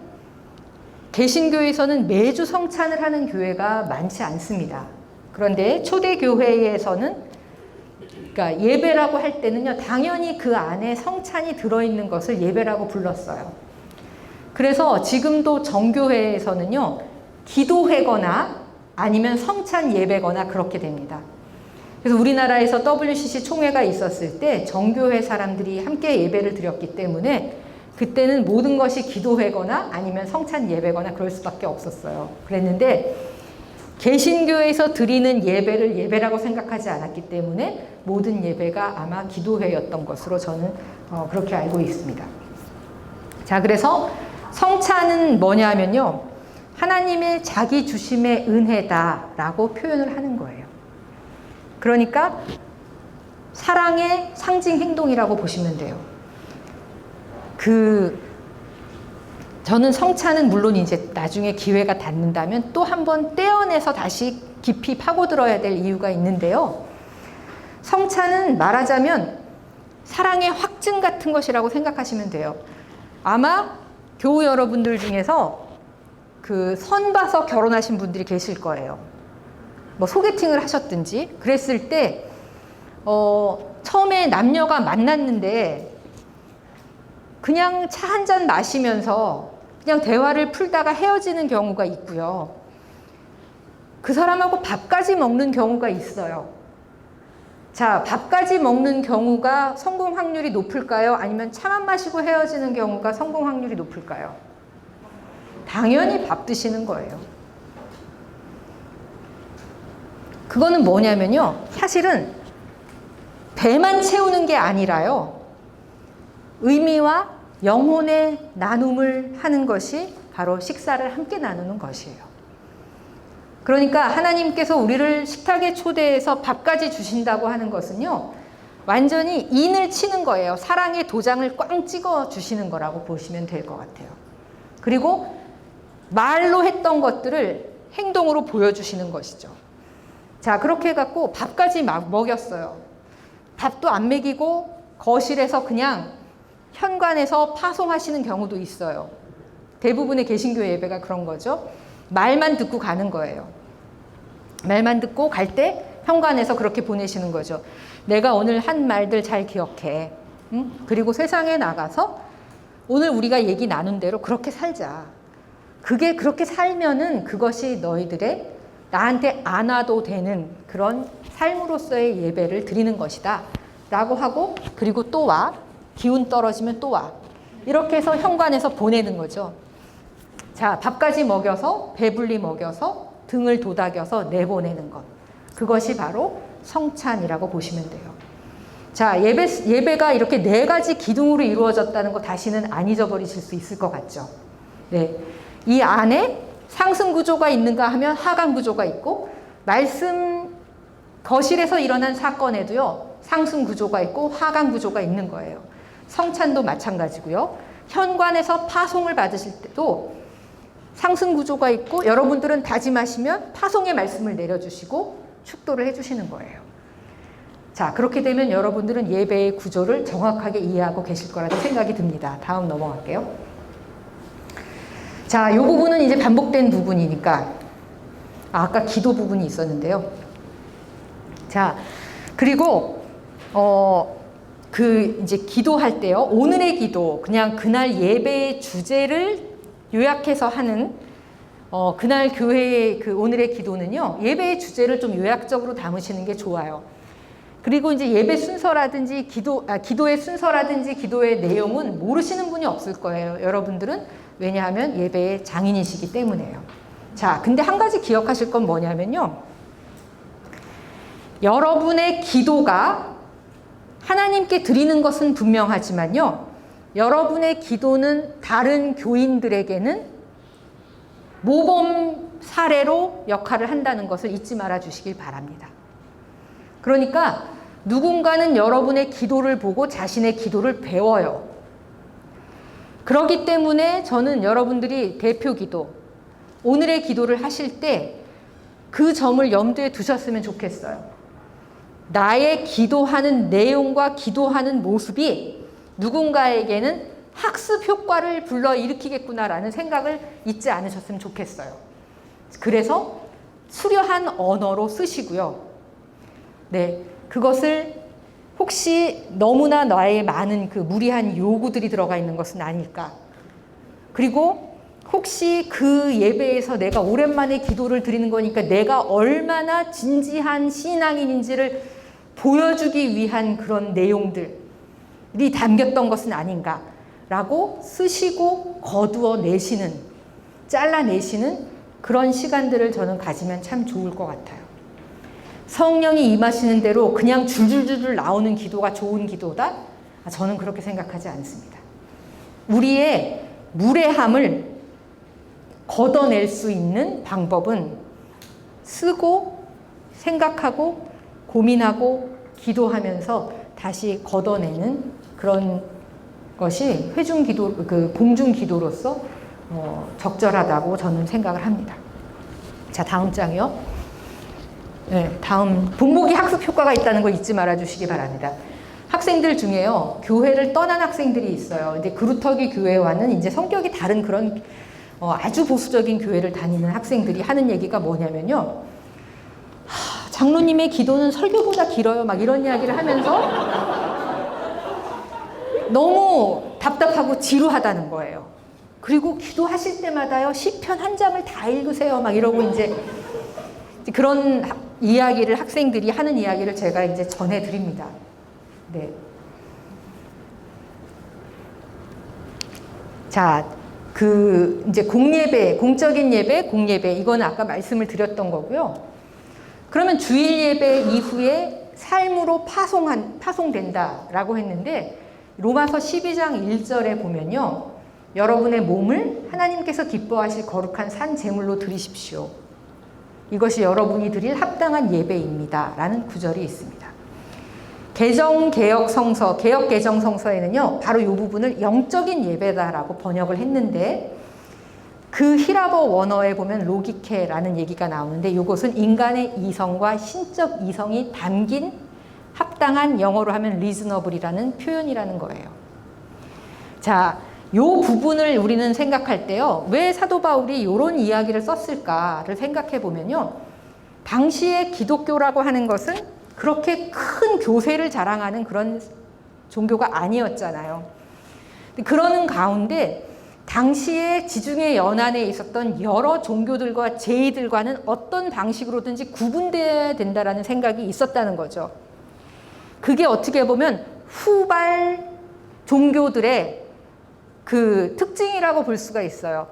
개신교에서는 매주 성찬을 하는 교회가 많지 않습니다. 그런데 초대교회에서는, 그러니까 예배라고 할 때는요, 당연히 그 안에 성찬이 들어있는 것을 예배라고 불렀어요. 그래서 지금도 정교회에서는요, 기도회거나 아니면 성찬 예배거나 그렇게 됩니다. 그래서 우리나라에서 WCC 총회가 있었을 때 정교회 사람들이 함께 예배를 드렸기 때문에 그때는 모든 것이 기도회거나 아니면 성찬 예배거나 그럴 수밖에 없었어요. 그랬는데 개신교에서 드리는 예배를 예배라고 생각하지 않았기 때문에 모든 예배가 아마 기도회였던 것으로 저는 그렇게 알고 있습니다. 자, 그래서 성찬은 뭐냐면요, 하나님의 자기 주심의 은혜다라고 표현을 하는 거예요. 그러니까 사랑의 상징 행동이라고 보시면 돼요. 저는 성찬은 물론 이제 나중에 기회가 닿는다면 또 한 번 떼어내서 다시 깊이 파고들어야 될 이유가 있는데요. 성찬은 말하자면 사랑의 확증 같은 것이라고 생각하시면 돼요. 아마 교우 여러분들 중에서 선 봐서 결혼하신 분들이 계실 거예요. 뭐 소개팅을 하셨든지 그랬을 때 처음에 남녀가 만났는데 그냥 차 한 잔 마시면서 그냥 대화를 풀다가 헤어지는 경우가 있고요. 그 사람하고 밥까지 먹는 경우가 있어요. 자, 밥까지 먹는 경우가 성공 확률이 높을까요? 아니면 차만 마시고 헤어지는 경우가 성공 확률이 높을까요? 당연히 밥 드시는 거예요. 그거는 뭐냐면요, 사실은 배만 채우는 게 아니라요, 의미와 영혼의 나눔을 하는 것이 바로 식사를 함께 나누는 것이에요. 그러니까 하나님께서 우리를 식탁에 초대해서 밥까지 주신다고 하는 것은요, 완전히 인을 치는 거예요. 사랑의 도장을 꽝 찍어 주시는 거라고 보시면 될 것 같아요. 그리고 말로 했던 것들을 행동으로 보여주시는 것이죠. 자, 그렇게 해갖고 밥까지 막 먹였어요. 밥도 안 먹이고 거실에서 그냥 현관에서 파송하시는 경우도 있어요. 대부분의 개신교 예배가 그런 거죠. 말만 듣고 가는 거예요. 말만 듣고 갈 때 현관에서 그렇게 보내시는 거죠. 내가 오늘 한 말들 잘 기억해. 응? 그리고 세상에 나가서 오늘 우리가 얘기 나눈 대로 그렇게 살자. 그게 그렇게 살면은 그것이 너희들의 나한테 안 와도 되는 그런 삶으로서의 예배를 드리는 것이다. 라고 하고 그리고 또 와. 기운 떨어지면 또 와. 이렇게 해서 현관에서 보내는 거죠. 자, 밥까지 먹여서 배불리 먹여서 등을 도닥여서 내보내는 것. 그것이 바로 성찬이라고 보시면 돼요. 자, 예배가 이렇게 4가지 기둥으로 이루어졌다는 거 다시는 안 잊어버리실 수 있을 것 같죠. 네. 이 안에 상승 구조가 있는가 하면 하강 구조가 있고, 말씀 거실에서 일어난 사건에도요, 상승 구조가 있고 하강 구조가 있는 거예요. 성찬도 마찬가지고요. 현관에서 파송을 받으실 때도 상승 구조가 있고, 여러분들은 다짐하시면 파송의 말씀을 내려주시고 축도를 해주시는 거예요. 자, 그렇게 되면 여러분들은 예배의 구조를 정확하게 이해하고 계실 거라는 생각이 듭니다. 다음 넘어갈게요. 자, 이 부분은 이제 반복된 부분이니까, 아까 기도 부분이 있었는데요. 자, 그리고 이제 기도할 때요, 오늘의 기도, 그냥 그날 예배의 주제를 요약해서 하는 그날 교회의 그 오늘의 기도는요, 예배의 주제를 좀 요약적으로 담으시는 게 좋아요. 그리고 이제 예배 순서라든지 기도의 순서라든지 기도의 내용은 모르시는 분이 없을 거예요. 여러분들은. 왜냐하면 예배의 장인이시기 때문에요. 자, 근데 한 가지 기억하실 건 뭐냐면요, 여러분의 기도가 하나님께 드리는 것은 분명하지만요, 여러분의 기도는 다른 교인들에게는 모범 사례로 역할을 한다는 것을 잊지 말아 주시길 바랍니다. 그러니까 누군가는 여러분의 기도를 보고 자신의 기도를 배워요. 그렇기 때문에 저는 여러분들이 대표 기도, 오늘의 기도를 하실 때 그 점을 염두에 두셨으면 좋겠어요. 나의 기도하는 내용과 기도하는 모습이 누군가에게는 학습 효과를 불러일으키겠구나라는 생각을 잊지 않으셨으면 좋겠어요. 그래서 수려한 언어로 쓰시고요. 네, 그것을 혹시 너무나 나의 많은 그 무리한 요구들이 들어가 있는 것은 아닐까. 그리고 혹시 그 예배에서 내가 오랜만에 기도를 드리는 거니까 내가 얼마나 진지한 신앙인인지를 보여주기 위한 그런 내용들이 담겼던 것은 아닌가라고 쓰시고 거두어 내시는, 잘라내시는 그런 시간들을 저는 가지면 참 좋을 것 같아요. 성령이 임하시는 대로 그냥 줄줄줄 나오는 기도가 좋은 기도다? 저는 그렇게 생각하지 않습니다. 우리의 무례함을 걷어낼 수 있는 방법은 쓰고 생각하고 고민하고 기도하면서 다시 걷어내는 그런 것이 회중 기도, 공중 기도로서 적절하다고 저는 생각을 합니다. 자, 다음 장이요. 네, 다음 본보기 학습 효과가 있다는 거 잊지 말아 주시기 바랍니다. 학생들 중에요, 교회를 떠난 학생들이 있어요. 근데 그루터기 교회와는 이제 성격이 다른 그런 아주 보수적인 교회를 다니는 학생들이 하는 얘기가 뭐냐면요, 장로님의 기도는 설교보다 길어요. 막 이런 이야기를 하면서 너무 답답하고 지루하다는 거예요. 그리고 기도하실 때마다요, 시편 한 장을 다 읽으세요. 막 이러고 이제 그런 이야기를, 학생들이 하는 이야기를 제가 이제 전해드립니다. 네. 자, 이제 공예배, 공적인 예배, 공예배, 이거는 아까 말씀을 드렸던 거고요. 그러면 주일 예배 이후에 삶으로 파송된다라고 했는데, 로마서 12장 1절에 보면요, 여러분의 몸을 하나님께서 기뻐하실 거룩한 산 제물로 드리십시오. 이것이 여러분이 드릴 합당한 예배입니다. 라는 구절이 있습니다. 개정개혁성서, 개혁개정성서에는요, 바로 이 부분을 영적인 예배다라고 번역을 했는데, 그 히라버 원어에 보면 로기케라는 얘기가 나오는데, 이것은 인간의 이성과 신적 이성이 담긴 합당한, 영어로 하면 reasonable이라는 표현이라는 거예요. 자, 이 부분을 우리는 생각할 때요, 왜 사도 바울이 이런 이야기를 썼을까를 생각해 보면요, 당시의 기독교라고 하는 것은 그렇게 큰 교세를 자랑하는 그런 종교가 아니었잖아요. 그러는 가운데 당시에 지중해 연안에 있었던 여러 종교들과 제의들과는 어떤 방식으로든지 구분되어야 된다라는 생각이 있었다는 거죠. 그게 어떻게 보면 후발 종교들의 그 특징이라고 볼 수가 있어요.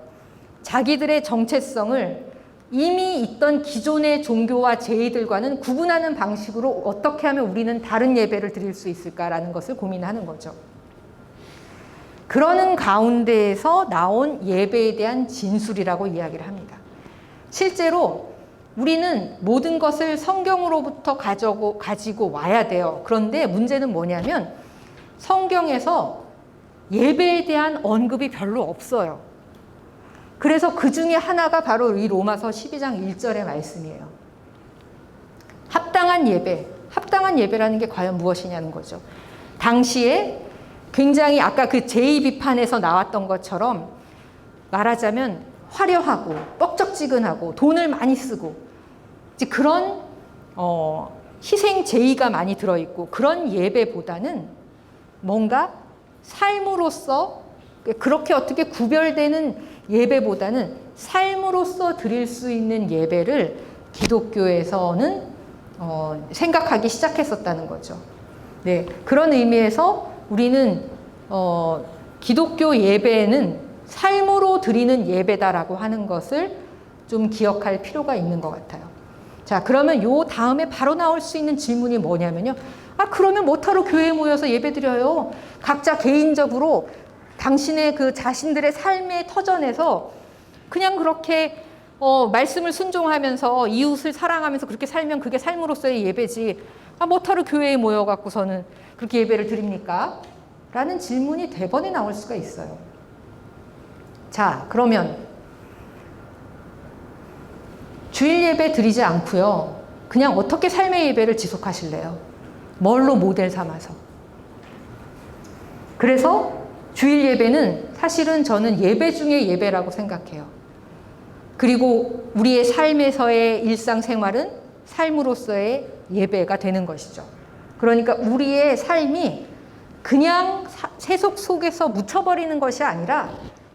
자기들의 정체성을 이미 있던 기존의 종교와 제의들과는 구분하는 방식으로 어떻게 하면 우리는 다른 예배를 드릴 수 있을까라는 것을 고민하는 거죠. 그러는 가운데에서 나온 예배에 대한 진술이라고 이야기를 합니다. 실제로 우리는 모든 것을 성경으로부터 가지고 와야 돼요. 그런데 문제는 뭐냐면 성경에서 예배에 대한 언급이 별로 없어요. 그래서 그 중에 하나가 바로 이 로마서 12장 1절의 말씀이에요. 합당한 예배. 합당한 예배라는 게 과연 무엇이냐는 거죠. 당시에 굉장히 아까 그 제2비판에서 나왔던 것처럼 말하자면 화려하고 뻑적지근하고 돈을 많이 쓰고 이제 그런 희생 제의가 많이 들어있고 그런 예배보다는 뭔가 삶으로서 그렇게 어떻게 구별되는 예배보다는 삶으로서 드릴 수 있는 예배를 기독교에서는 생각하기 시작했었다는 거죠. 네, 그런 의미에서 우리는 기독교 예배는 삶으로 드리는 예배다라고 하는 것을 좀 기억할 필요가 있는 것 같아요. 자, 그러면 요 다음에 바로 나올 수 있는 질문이 뭐냐면요. 그러면 뭐하러 교회에 모여서 예배 드려요? 각자 개인적으로 당신의 그 자신들의 삶의 터전에서 그냥 그렇게 말씀을 순종하면서 이웃을 사랑하면서 그렇게 살면 그게 삶으로서의 예배지. 뭐하러 교회에 모여갖고서는 그렇게 예배를 드립니까? 라는 질문이 대번에 나올 수가 있어요. 자, 그러면 주일 예배 드리지 않고요. 그냥 어떻게 삶의 예배를 지속하실래요? 뭘로 모델 삼아서? 그래서 주일 예배는 사실은 저는 예배 중에 예배라고 생각해요. 그리고 우리의 삶에서의 일상생활은 삶으로서의 예배가 되는 것이죠. 그러니까 우리의 삶이 그냥 세속 속에서 묻혀버리는 것이 아니라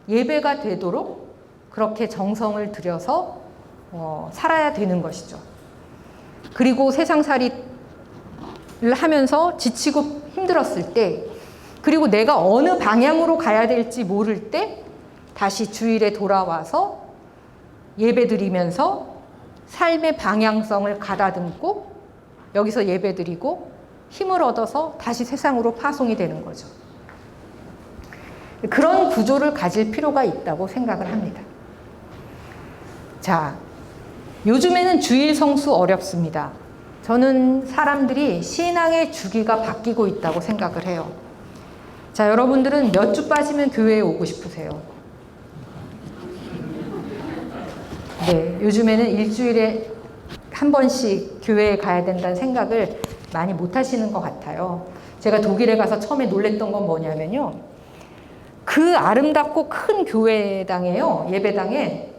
예배가 되도록 그렇게 정성을 들여서 살아야 되는 것이죠. 그리고 세상살이를 하면서 지치고 힘들었을 때, 그리고 내가 어느 방향으로 가야 될지 모를 때 다시 주일에 돌아와서 예배드리면서 삶의 방향성을 가다듬고 여기서 예배드리고 힘을 얻어서 다시 세상으로 파송이 되는 거죠. 그런 구조를 가질 필요가 있다고 생각을 합니다. 자, 요즘에는 주일 성수 어렵습니다. 저는 사람들이 신앙의 주기가 바뀌고 있다고 생각을 해요. 자, 여러분들은 몇 주 빠지면 교회에 오고 싶으세요? 네, 요즘에는 일주일에 한 번씩 교회에 가야 된다는 생각을 많이 못 하시는 것 같아요. 제가 독일에 가서 처음에 놀랬던 건 뭐냐면요. 그 아름답고 큰 교회당에요, 예배당에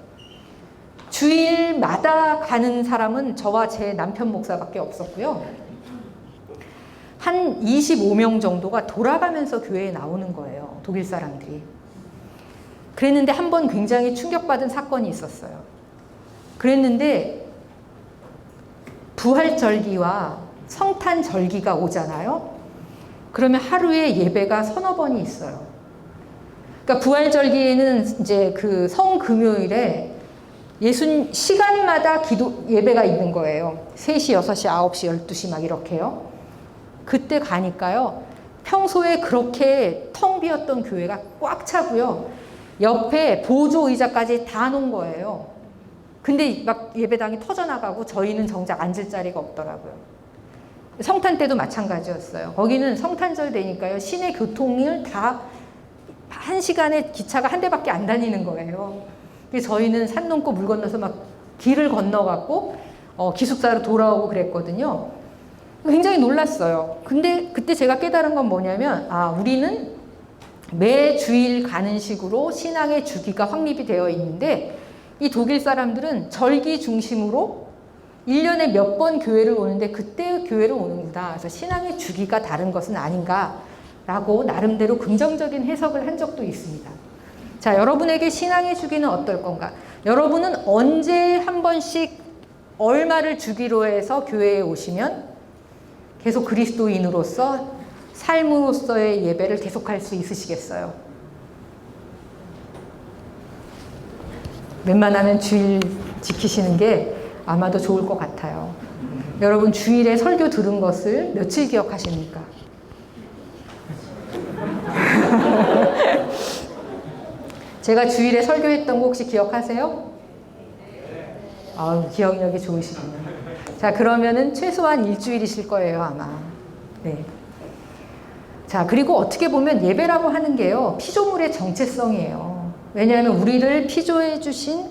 주일마다 가는 사람은 저와 제 남편 목사밖에 없었고요. 한 25명 정도가 돌아가면서 교회에 나오는 거예요, 독일 사람들이. 그랬는데 한 번 굉장히 충격받은 사건이 있었어요. 그랬는데 부활절기와 성탄절기가 오잖아요. 그러면 하루에 예배가 서너 번이 있어요. 그러니까 부활절기에는 이제 그 성금요일에 시간마다 예배가 있는 거예요. 3시, 6시, 9시, 12시 막 이렇게요. 그때 가니까요. 평소에 그렇게 텅 비었던 교회가 꽉 차고요. 옆에 보조 의자까지 다 놓은 거예요. 근데 막 예배당이 터져나가고 저희는 정작 앉을 자리가 없더라고요. 성탄 때도 마찬가지였어요. 거기는 성탄절 되니까요. 시내 교통을 다 1시간에 기차가 한 대밖에 안 다니는 거예요. 그래서 저희는 산 넘고 물 건너서 막 길을 건너갖고 기숙사로 돌아오고 그랬거든요. 굉장히 놀랐어요. 근데 그때 제가 깨달은 건 뭐냐면 우리는 매 주일 가는 식으로 신앙의 주기가 확립이 되어 있는데 이 독일 사람들은 절기 중심으로 1년에 몇 번 교회를 오는데 그때 교회를 오는구나. 그래서 신앙의 주기가 다른 것은 아닌가라고 나름대로 긍정적인 해석을 한 적도 있습니다. 자, 여러분에게 신앙의 주기는 어떨 건가? 여러분은 언제 한 번씩 얼마를 주기로 해서 교회에 오시면 계속 그리스도인으로서 삶으로서의 예배를 계속할 수 있으시겠어요? 웬만하면 주일 지키시는 게 아마도 좋을 것 같아요. 여러분 주일에 설교 들은 것을 며칠 기억하십니까? 제가 주일에 설교했던 거 혹시 기억하세요? 기억력이 좋으시군요. 자, 그러면은 최소한 일주일이실 거예요, 아마. 네. 자, 그리고 어떻게 보면 예배라고 하는 게요, 피조물의 정체성이에요. 왜냐하면 우리를 피조해 주신,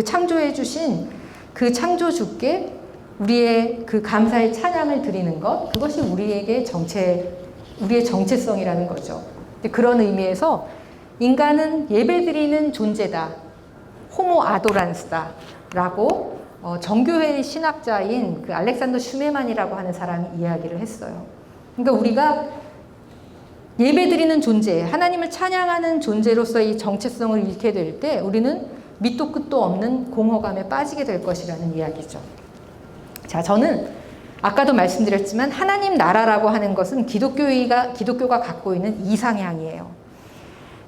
창조해 주신 그 창조주께 우리의 그 감사의 찬양을 드리는 것, 그것이 우리의 정체성이라는 거죠. 그런 의미에서 인간은 예배드리는 존재다. 호모 아도란스다. 라고 정교회 신학자인 그 알렉산더 슈메만이라고 하는 사람이 이야기를 했어요. 그러니까 우리가 예배드리는 존재, 하나님을 찬양하는 존재로서의 정체성을 잃게 될 때 우리는 밑도 끝도 없는 공허감에 빠지게 될 것이라는 이야기죠. 자, 저는 아까도 말씀드렸지만 하나님 나라라고 하는 것은 기독교가 갖고 있는 이상향이에요.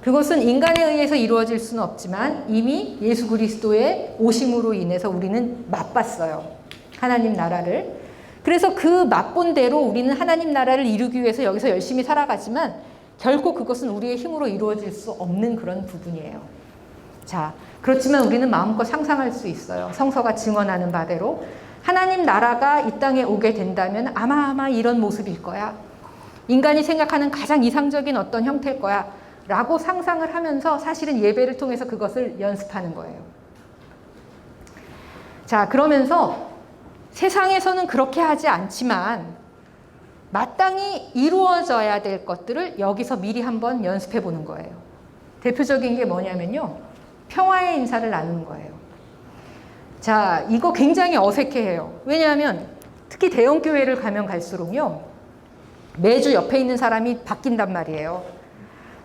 그것은 인간에 의해서 이루어질 수는 없지만 이미 예수 그리스도의 오심으로 인해서 우리는 맛봤어요. 하나님 나라를. 그래서 그 맛본 대로 우리는 하나님 나라를 이루기 위해서 여기서 열심히 살아가지만 결코 그것은 우리의 힘으로 이루어질 수 없는 그런 부분이에요. 자, 그렇지만 우리는 마음껏 상상할 수 있어요. 성서가 증언하는 바대로 하나님 나라가 이 땅에 오게 된다면 아마 이런 모습일 거야. 인간이 생각하는 가장 이상적인 어떤 형태일 거야. 라고 상상을 하면서 사실은 예배를 통해서 그것을 연습하는 거예요. 자, 그러면서 세상에서는 그렇게 하지 않지만 마땅히 이루어져야 될 것들을 여기서 미리 한번 연습해 보는 거예요. 대표적인 게 뭐냐면요, 평화의 인사를 나누는 거예요. 자, 이거 굉장히 어색해해요. 왜냐하면 특히 대형 교회를 가면 갈수록요, 매주 옆에 있는 사람이 바뀐단 말이에요.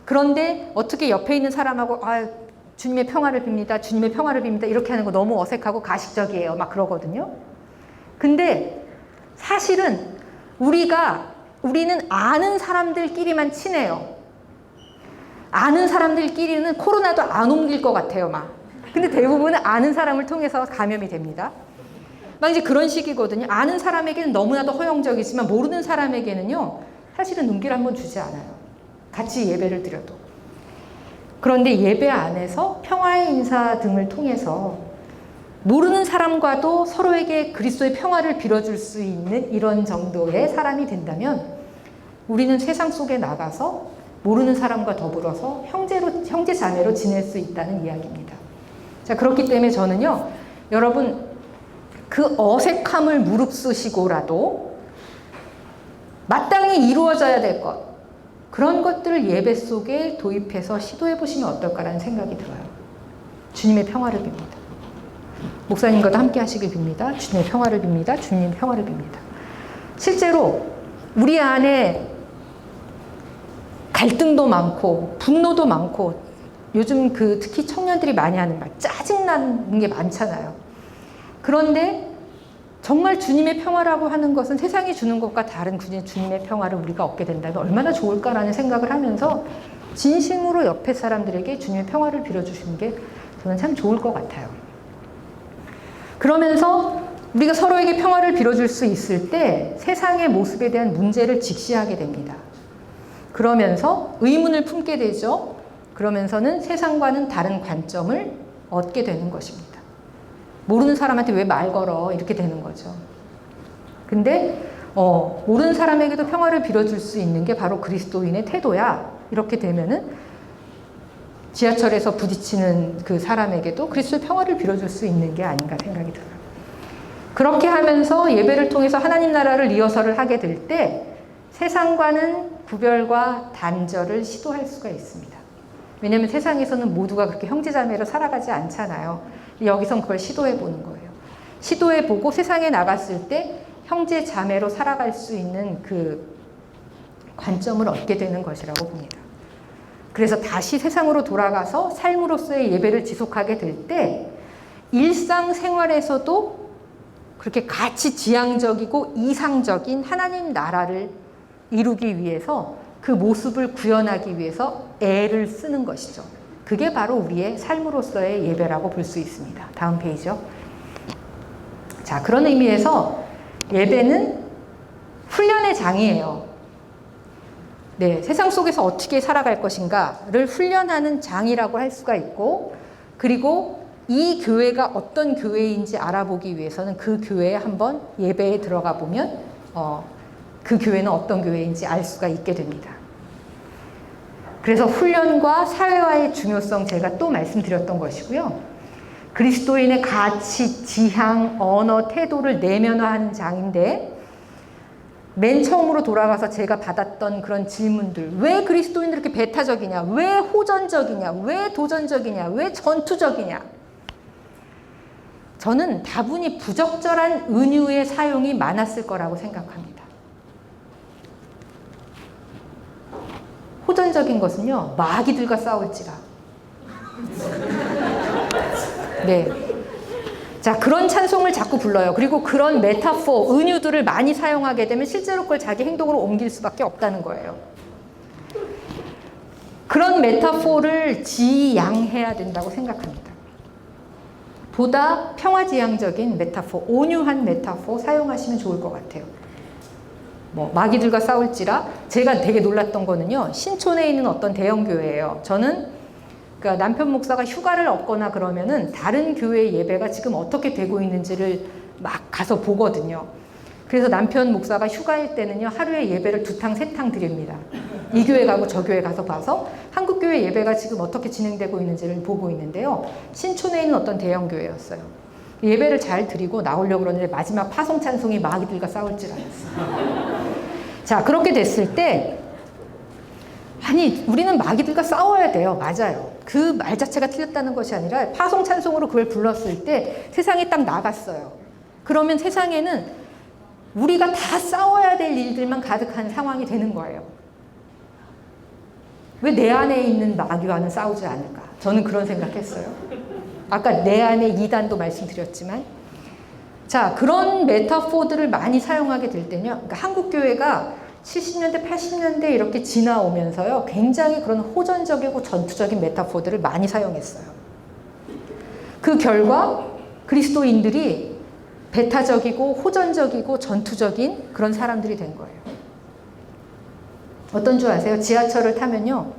그런데 어떻게 옆에 있는 사람하고 주님의 평화를 빕니다. 주님의 평화를 빕니다. 이렇게 하는 거 너무 어색하고 가식적이에요. 막 그러거든요. 근데 사실은 우리는 아는 사람들끼리만 친해요. 아는 사람들끼리는 코로나도 안 옮길 것 같아요, 막. 근데 대부분은 아는 사람을 통해서 감염이 됩니다. 막 이제 그런 식이거든요. 아는 사람에게는 너무나도 허용적이지만 모르는 사람에게는요, 사실은 눈길 한번 주지 않아요. 같이 예배를 드려도. 그런데 예배 안에서 평화의 인사 등을 통해서 모르는 사람과도 서로에게 그리스도의 평화를 빌어줄 수 있는 이런 정도의 사람이 된다면 우리는 세상 속에 나가서 모르는 사람과 더불어서 형제 자매로 지낼 수 있다는 이야기입니다. 자, 그렇기 때문에 저는요, 여러분 그 어색함을 무릅쓰시고라도 마땅히 이루어져야 될 것, 그런 것들을 예배 속에 도입해서 시도해 보시면 어떨까라는 생각이 들어요. 주님의 평화를 빕니다. 목사님과도 함께 하시길 빕니다. 주님의 평화를 빕니다. 주님의 평화를 빕니다. 실제로 우리 안에 갈등도 많고 분노도 많고 요즘 특히 청년들이 많이 하는 말, 짜증나는 게 많잖아요. 그런데 정말 주님의 평화라고 하는 것은 세상이 주는 것과 다른 주님의 평화를 우리가 얻게 된다면 얼마나 좋을까라는 생각을 하면서 진심으로 옆에 사람들에게 주님의 평화를 빌어주시는 게 저는 참 좋을 것 같아요. 그러면서 우리가 서로에게 평화를 빌어줄 수 있을 때 세상의 모습에 대한 문제를 직시하게 됩니다. 그러면서 의문을 품게 되죠. 그러면서는 세상과는 다른 관점을 얻게 되는 것입니다. 모르는 사람한테 왜 말 걸어? 이렇게 되는 거죠. 근데 모르는 사람에게도 평화를 빌어줄 수 있는 게 바로 그리스도인의 태도야. 이렇게 되면은 지하철에서 부딪히는 그 사람에게도 그리스도의 평화를 빌어줄 수 있는 게 아닌가 생각이 들어요. 그렇게 하면서 예배를 통해서 하나님 나라를 리허설을 하게 될 때 세상과는 구별과 단절을 시도할 수가 있습니다. 왜냐하면 세상에서는 모두가 그렇게 형제자매로 살아가지 않잖아요. 여기선 그걸 시도해 보는 거예요. 시도해보고 세상에 나갔을 때 형제 자매로 살아갈 수 있는 그 관점을 얻게 되는 것이라고 봅니다. 그래서 다시 세상으로 돌아가서 삶으로서의 예배를 지속하게 될 때 일상생활에서도 그렇게 가치 지향적이고 이상적인 하나님 나라를 이루기 위해서 그 모습을 구현하기 위해서 애를 쓰는 것이죠. 그게 바로 우리의 삶으로서의 예배라고 볼 수 있습니다. 다음 페이지요. 자, 그런 의미에서 예배는 훈련의 장이에요. 네, 세상 속에서 어떻게 살아갈 것인가를 훈련하는 장이라고 할 수가 있고, 그리고 이 교회가 어떤 교회인지 알아보기 위해서는 그 교회에 한번 예배에 들어가 보면 그 교회는 어떤 교회인지 알 수가 있게 됩니다. 그래서 훈련과 사회화의 중요성 제가 또 말씀드렸던 것이고요. 그리스도인의 가치, 지향, 언어, 태도를 내면화하는 장인데, 맨 처음으로 돌아가서 제가 받았던 그런 질문들, 왜 그리스도인들이 이렇게 배타적이냐, 왜 호전적이냐, 왜 도전적이냐, 왜 전투적이냐, 저는 다분히 부적절한 은유의 사용이 많았을 거라고 생각합니다. 호전적인 것은요, 마귀들과 싸울지라. 네. 자, 그런 찬송을 자꾸 불러요. 그리고 그런 메타포, 은유들을 많이 사용하게 되면 실제로 그걸 자기 행동으로 옮길 수밖에 없다는 거예요. 그런 메타포를 지양해야 된다고 생각합니다. 보다 평화지향적인 메타포, 온유한 메타포 사용하시면 좋을 것 같아요. 뭐 마귀들과 싸울지라, 제가 되게 놀랐던 거는요, 신촌에 있는 어떤 대형교회예요. 저는 그러니까 남편 목사가 휴가를 얻거나 그러면은 다른 교회 예배가 지금 어떻게 되고 있는지를 막 가서 보거든요. 그래서 남편 목사가 휴가일 때는요, 하루에 예배를 2탕, 3탕 드립니다. 이 교회 가고 저 교회 가서 봐서 한국 교회 예배가 지금 어떻게 진행되고 있는지를 보고 있는데요. 신촌에 있는 어떤 대형 교회였어요. 예배를 잘 드리고 나오려고 그러는데 마지막 파송 찬송이 마귀들과 싸울지라였어요. 자, 그렇게 됐을 때 아니, 우리는 마귀들과 싸워야 돼요. 맞아요. 그 말 자체가 틀렸다는 것이 아니라 파송 찬송으로 그걸 불렀을 때 세상에 딱 나갔어요. 그러면 세상에는 우리가 다 싸워야 될 일들만 가득한 상황이 되는 거예요. 왜 내 안에 있는 마귀와는 싸우지 않을까? 저는 그런 생각했어요. 아까 내 안에 이단도 말씀드렸지만, 자, 그런 메타포들을 많이 사용하게 될 때는요, 그러니까 한국 교회가 70년대, 80년대 이렇게 지나오면서요, 굉장히 그런 호전적이고 전투적인 메타포들을 많이 사용했어요. 그 결과 그리스도인들이 배타적이고 호전적이고 전투적인 그런 사람들이 된 거예요. 어떤 줄 아세요? 지하철을 타면요,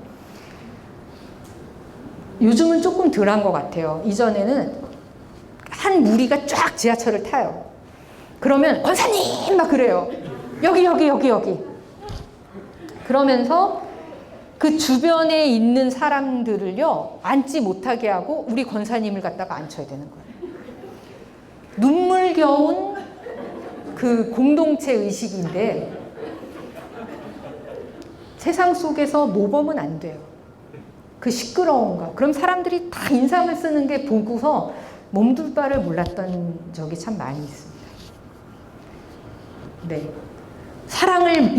요즘은 조금 덜한 것 같아요. 이전에는 한 무리가 쫙 지하철을 타요. 그러면 권사님 막 그래요. 여기. 그러면서 그 주변에 있는 사람들을요, 앉지 못하게 하고 우리 권사님을 갖다가 앉혀야 되는 거예요. 눈물겨운 그 공동체 의식인데, 세상 속에서 모범은 안 돼요. 그 시끄러운 거. 그럼 사람들이 다 인상을 쓰는 게 보고서 몸둘 바를 몰랐던 적이 참 많이 있습니다. 네.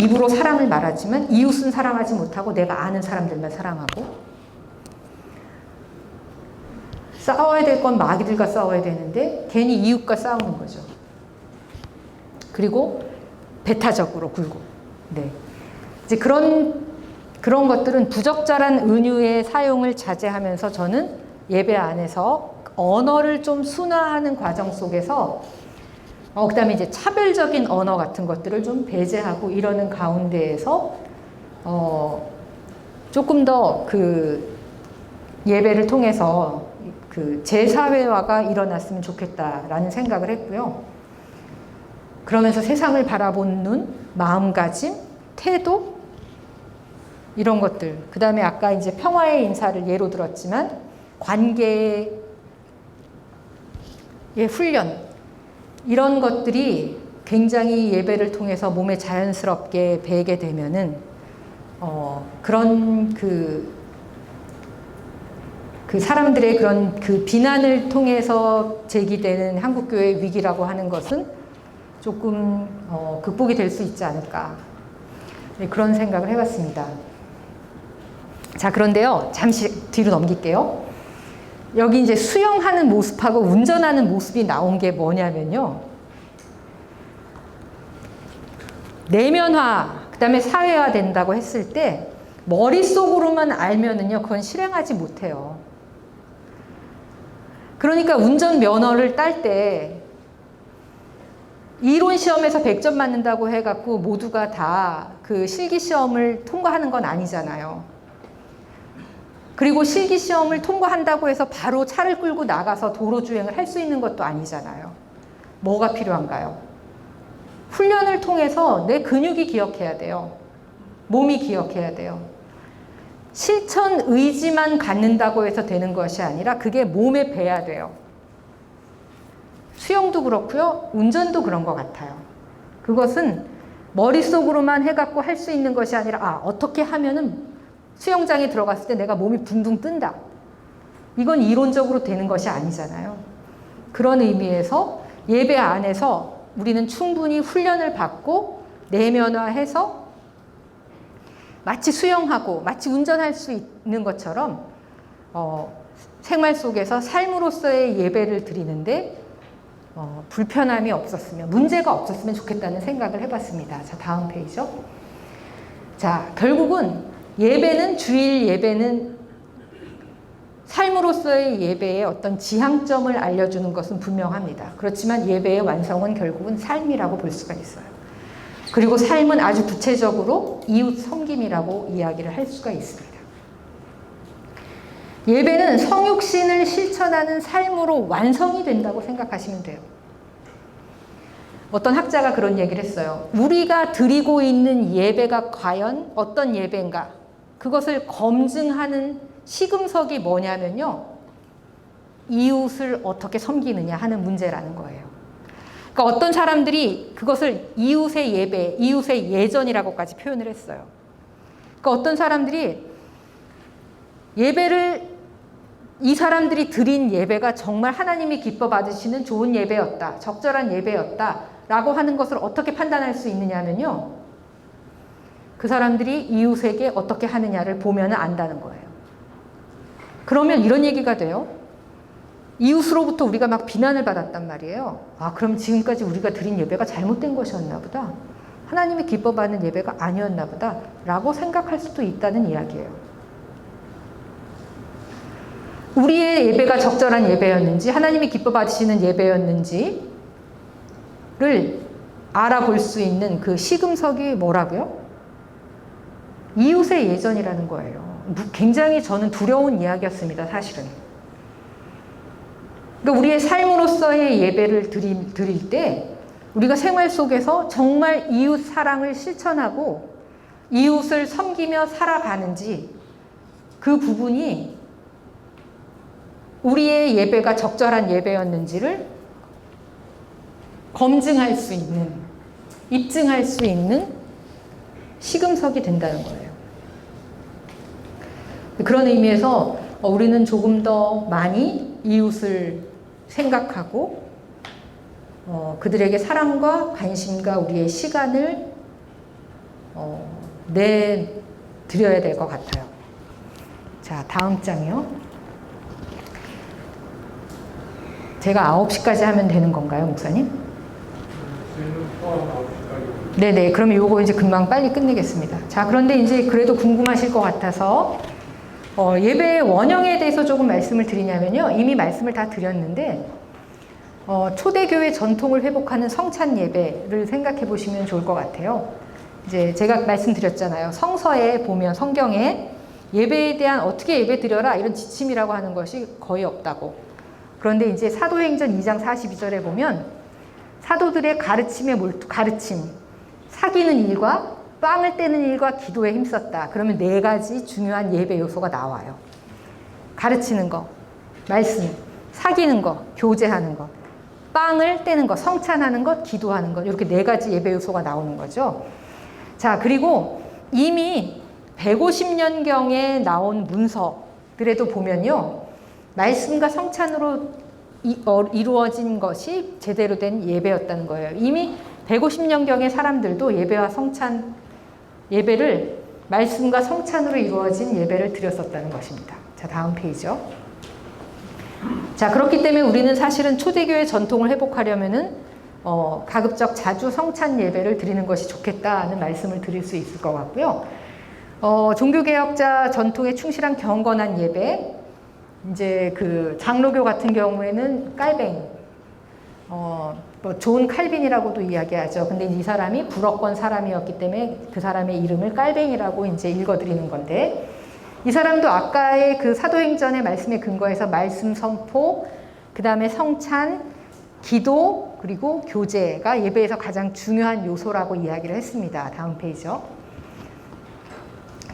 입으로 사랑을 말하지만 이웃은 사랑하지 못하고 내가 아는 사람들만 사랑하고, 싸워야 될 건 마귀들과 싸워야 되는데 괜히 이웃과 싸우는 거죠. 그리고 배타적으로 굴고. 네. 이제 그런 것들은 부적절한 은유의 사용을 자제하면서 저는 예배 안에서 언어를 좀 순화하는 과정 속에서 그 다음에 이제 차별적인 언어 같은 것들을 좀 배제하고 이러는 가운데에서 조금 더 그 예배를 통해서 그 재사회화가 일어났으면 좋겠다라는 생각을 했고요. 그러면서 세상을 바라보는 눈, 마음가짐, 태도, 이런 것들. 그 다음에 아까 이제 평화의 인사를 예로 들었지만 관계의 훈련, 이런 것들이 굉장히 예배를 통해서 몸에 자연스럽게 배게 되면은 그런 그 그 사람들의 그런 그 비난을 통해서 제기되는 한국교회의 위기라고 하는 것은 조금 극복이 될 수 있지 않을까. 네, 그런 생각을 해봤습니다. 자, 그런데요, 잠시 뒤로 넘길게요. 여기 이제 수영하는 모습하고 운전하는 모습이 나온 게 뭐냐면요. 내면화, 그 다음에 사회화 된다고 했을 때 머릿속으로만 알면은요, 그건 실행하지 못해요. 그러니까 운전면허를 딸 때 이론 시험에서 100점 맞는다고 해갖고 모두가 다 그 실기 시험을 통과하는 건 아니잖아요. 그리고 실기 시험을 통과한다고 해서 바로 차를 끌고 나가서 도로 주행을 할 수 있는 것도 아니잖아요. 뭐가 필요한가요? 훈련을 통해서 내 근육이 기억해야 돼요. 몸이 기억해야 돼요. 실천 의지만 갖는다고 해서 되는 것이 아니라 그게 몸에 배야 돼요. 수영도 그렇고요. 운전도 그런 것 같아요. 그것은 머릿속으로만 해갖고 할 수 있는 것이 아니라 어떻게 하면은 수영장에 들어갔을 때 내가 몸이 붕붕 뜬다. 이건 이론적으로 되는 것이 아니잖아요. 그런 의미에서 예배 안에서 우리는 충분히 훈련을 받고 내면화해서 마치 수영하고 마치 운전할 수 있는 것처럼 생활 속에서 삶으로서의 예배를 드리는데 불편함이 없었으면, 문제가 없었으면 좋겠다는 생각을 해봤습니다. 자, 다음 페이지죠. 자, 결국은 주일 예배는 삶으로서의 예배의 어떤 지향점을 알려주는 것은 분명합니다. 그렇지만 예배의 완성은 결국은 삶이라고 볼 수가 있어요. 그리고 삶은 아주 구체적으로 이웃 섬김이라고 이야기를 할 수가 있습니다. 예배는 성육신을 실천하는 삶으로 완성이 된다고 생각하시면 돼요. 어떤 학자가 그런 얘기를 했어요. 우리가 드리고 있는 예배가 과연 어떤 예배인가? 그것을 검증하는 시금석이 뭐냐면요. 이웃을 어떻게 섬기느냐 하는 문제라는 거예요. 그러니까 어떤 사람들이 그것을 이웃의 예배, 이웃의 예전이라고까지 표현을 했어요. 그러니까 어떤 사람들이 이 사람들이 드린 예배가 정말 하나님이 기뻐 받으시는 좋은 예배였다, 적절한 예배였다 라고 하는 것을 어떻게 판단할 수 있느냐면요. 그 사람들이 이웃에게 어떻게 하느냐를 보면 안다는 거예요. 그러면 이런 얘기가 돼요. 이웃으로부터 우리가 막 비난을 받았단 말이에요. 그럼 지금까지 우리가 드린 예배가 잘못된 것이었나 보다. 하나님이 기뻐 받는 예배가 아니었나 보다 라고 생각할 수도 있다는 이야기예요. 우리의 예배가 적절한 예배였는지, 하나님이 기뻐 받으시는 예배였는지를 알아볼 수 있는 그 시금석이 뭐라고요? 이웃의 예전이라는 거예요. 굉장히 저는 두려운 이야기였습니다, 사실은. 그러니까 우리의 삶으로서의 예배를 드릴 때 우리가 생활 속에서 정말 이웃 사랑을 실천하고 이웃을 섬기며 살아가는지, 그 부분이 우리의 예배가 적절한 예배였는지를 검증할 수 있는, 입증할 수 있는 시금석이 된다는 거예요. 그런 의미에서 우리는 조금 더 많이 이웃을 생각하고 그들에게 사랑과 관심과 우리의 시간을 내드려야 될 것 같아요. 자, 다음 장이요. 제가 9시까지 하면 되는 건가요, 목사님? 네네, 그러면 요거 이제 금방 빨리 끝내겠습니다. 자, 그런데 이제 그래도 궁금하실 것 같아서 예배의 원형에 대해서 조금 말씀을 드리냐면요. 이미 말씀을 다 드렸는데 초대교회 전통을 회복하는 성찬 예배를 생각해 보시면 좋을 것 같아요. 이제 제가 말씀드렸잖아요. 성서에 보면, 성경에 예배에 대한 어떻게 예배 드려라 이런 지침이라고 하는 것이 거의 없다고. 그런데 이제 사도행전 2장 42절에 보면 사도들의 가르침, 사귀는 일과 빵을 떼는 일과 기도에 힘썼다. 그러면 4가지 중요한 예배 요소가 나와요. 가르치는 거, 말씀, 사귀는 거, 교제하는 거, 빵을 떼는 것, 성찬하는 것, 기도하는 것, 이렇게 4가지 예배 요소가 나오는 거죠. 자, 그리고 이미 150년경에 나온 문서들에도 보면요, 말씀과 성찬으로 이루어진 것이 제대로 된 예배였다는 거예요. 이미 150년경의 사람들도 예배와 성찬, 예배를 말씀과 성찬으로 이루어진 예배를 드렸었다는 것입니다. 자, 다음 페이지요. 자, 그렇기 때문에 우리는 사실은 초대교회 전통을 회복하려면은 가급적 자주 성찬 예배를 드리는 것이 좋겠다는 말씀을 드릴 수 있을 것 같고요. 종교개혁자 전통에 충실한 경건한 예배, 이제 그 장로교 같은 경우에는 깔뱅, 뭐 존 칼빈이라고도 이야기하죠. 근데 이 사람이 불어권 사람이었기 때문에 그 사람의 이름을 깔뱅이라고 이제 읽어드리는 건데, 이 사람도 아까의 그 사도행전의 말씀에 근거해서 말씀 선포, 그 다음에 성찬, 기도, 그리고 교제가 예배에서 가장 중요한 요소라고 이야기를 했습니다. 다음 페이지요.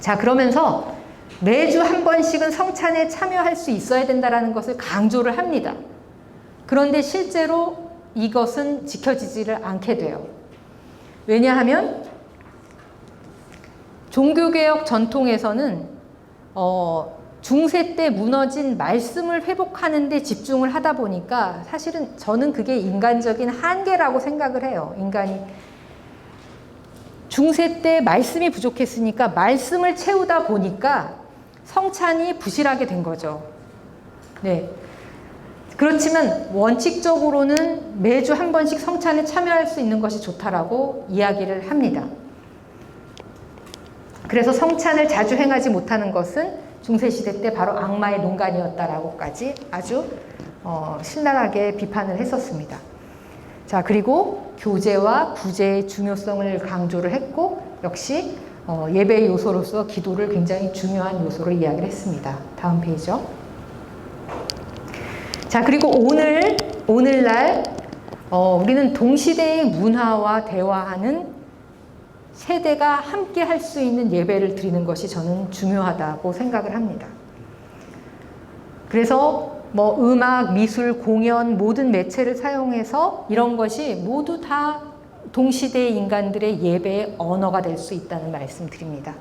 자, 그러면서 매주 한 번씩은 성찬에 참여할 수 있어야 된다는 것을 강조를 합니다. 그런데 실제로 이것은 지켜지지를 않게 돼요. 왜냐하면 종교개혁 전통에서는 중세 때 무너진 말씀을 회복하는 데 집중을 하다 보니까 사실은 저는 그게 인간적인 한계라고 생각을 해요. 인간이 중세 때 말씀이 부족했으니까 말씀을 채우다 보니까 성찬이 부실하게 된 거죠. 네. 그렇지만 원칙적으로는 매주 한 번씩 성찬에 참여할 수 있는 것이 좋다라고 이야기를 합니다. 그래서 성찬을 자주 행하지 못하는 것은 중세시대 때 바로 악마의 농간이었다라고까지 아주 신랄하게 비판을 했었습니다. 자, 그리고 교제와 구제의 중요성을 강조를 했고, 역시 예배의 요소로서 기도를 굉장히 중요한 요소로 이야기를 했습니다. 다음 페이지요. 자, 그리고 오늘날 우리는 동시대의 문화와 대화하는 세대가 함께 할 수 있는 예배를 드리는 것이 저는 중요하다고 생각을 합니다. 그래서 뭐 음악, 미술, 공연, 모든 매체를 사용해서 이런 것이 모두 다 동시대의 인간들의 예배의 언어가 될 수 있다는 말씀 드립니다.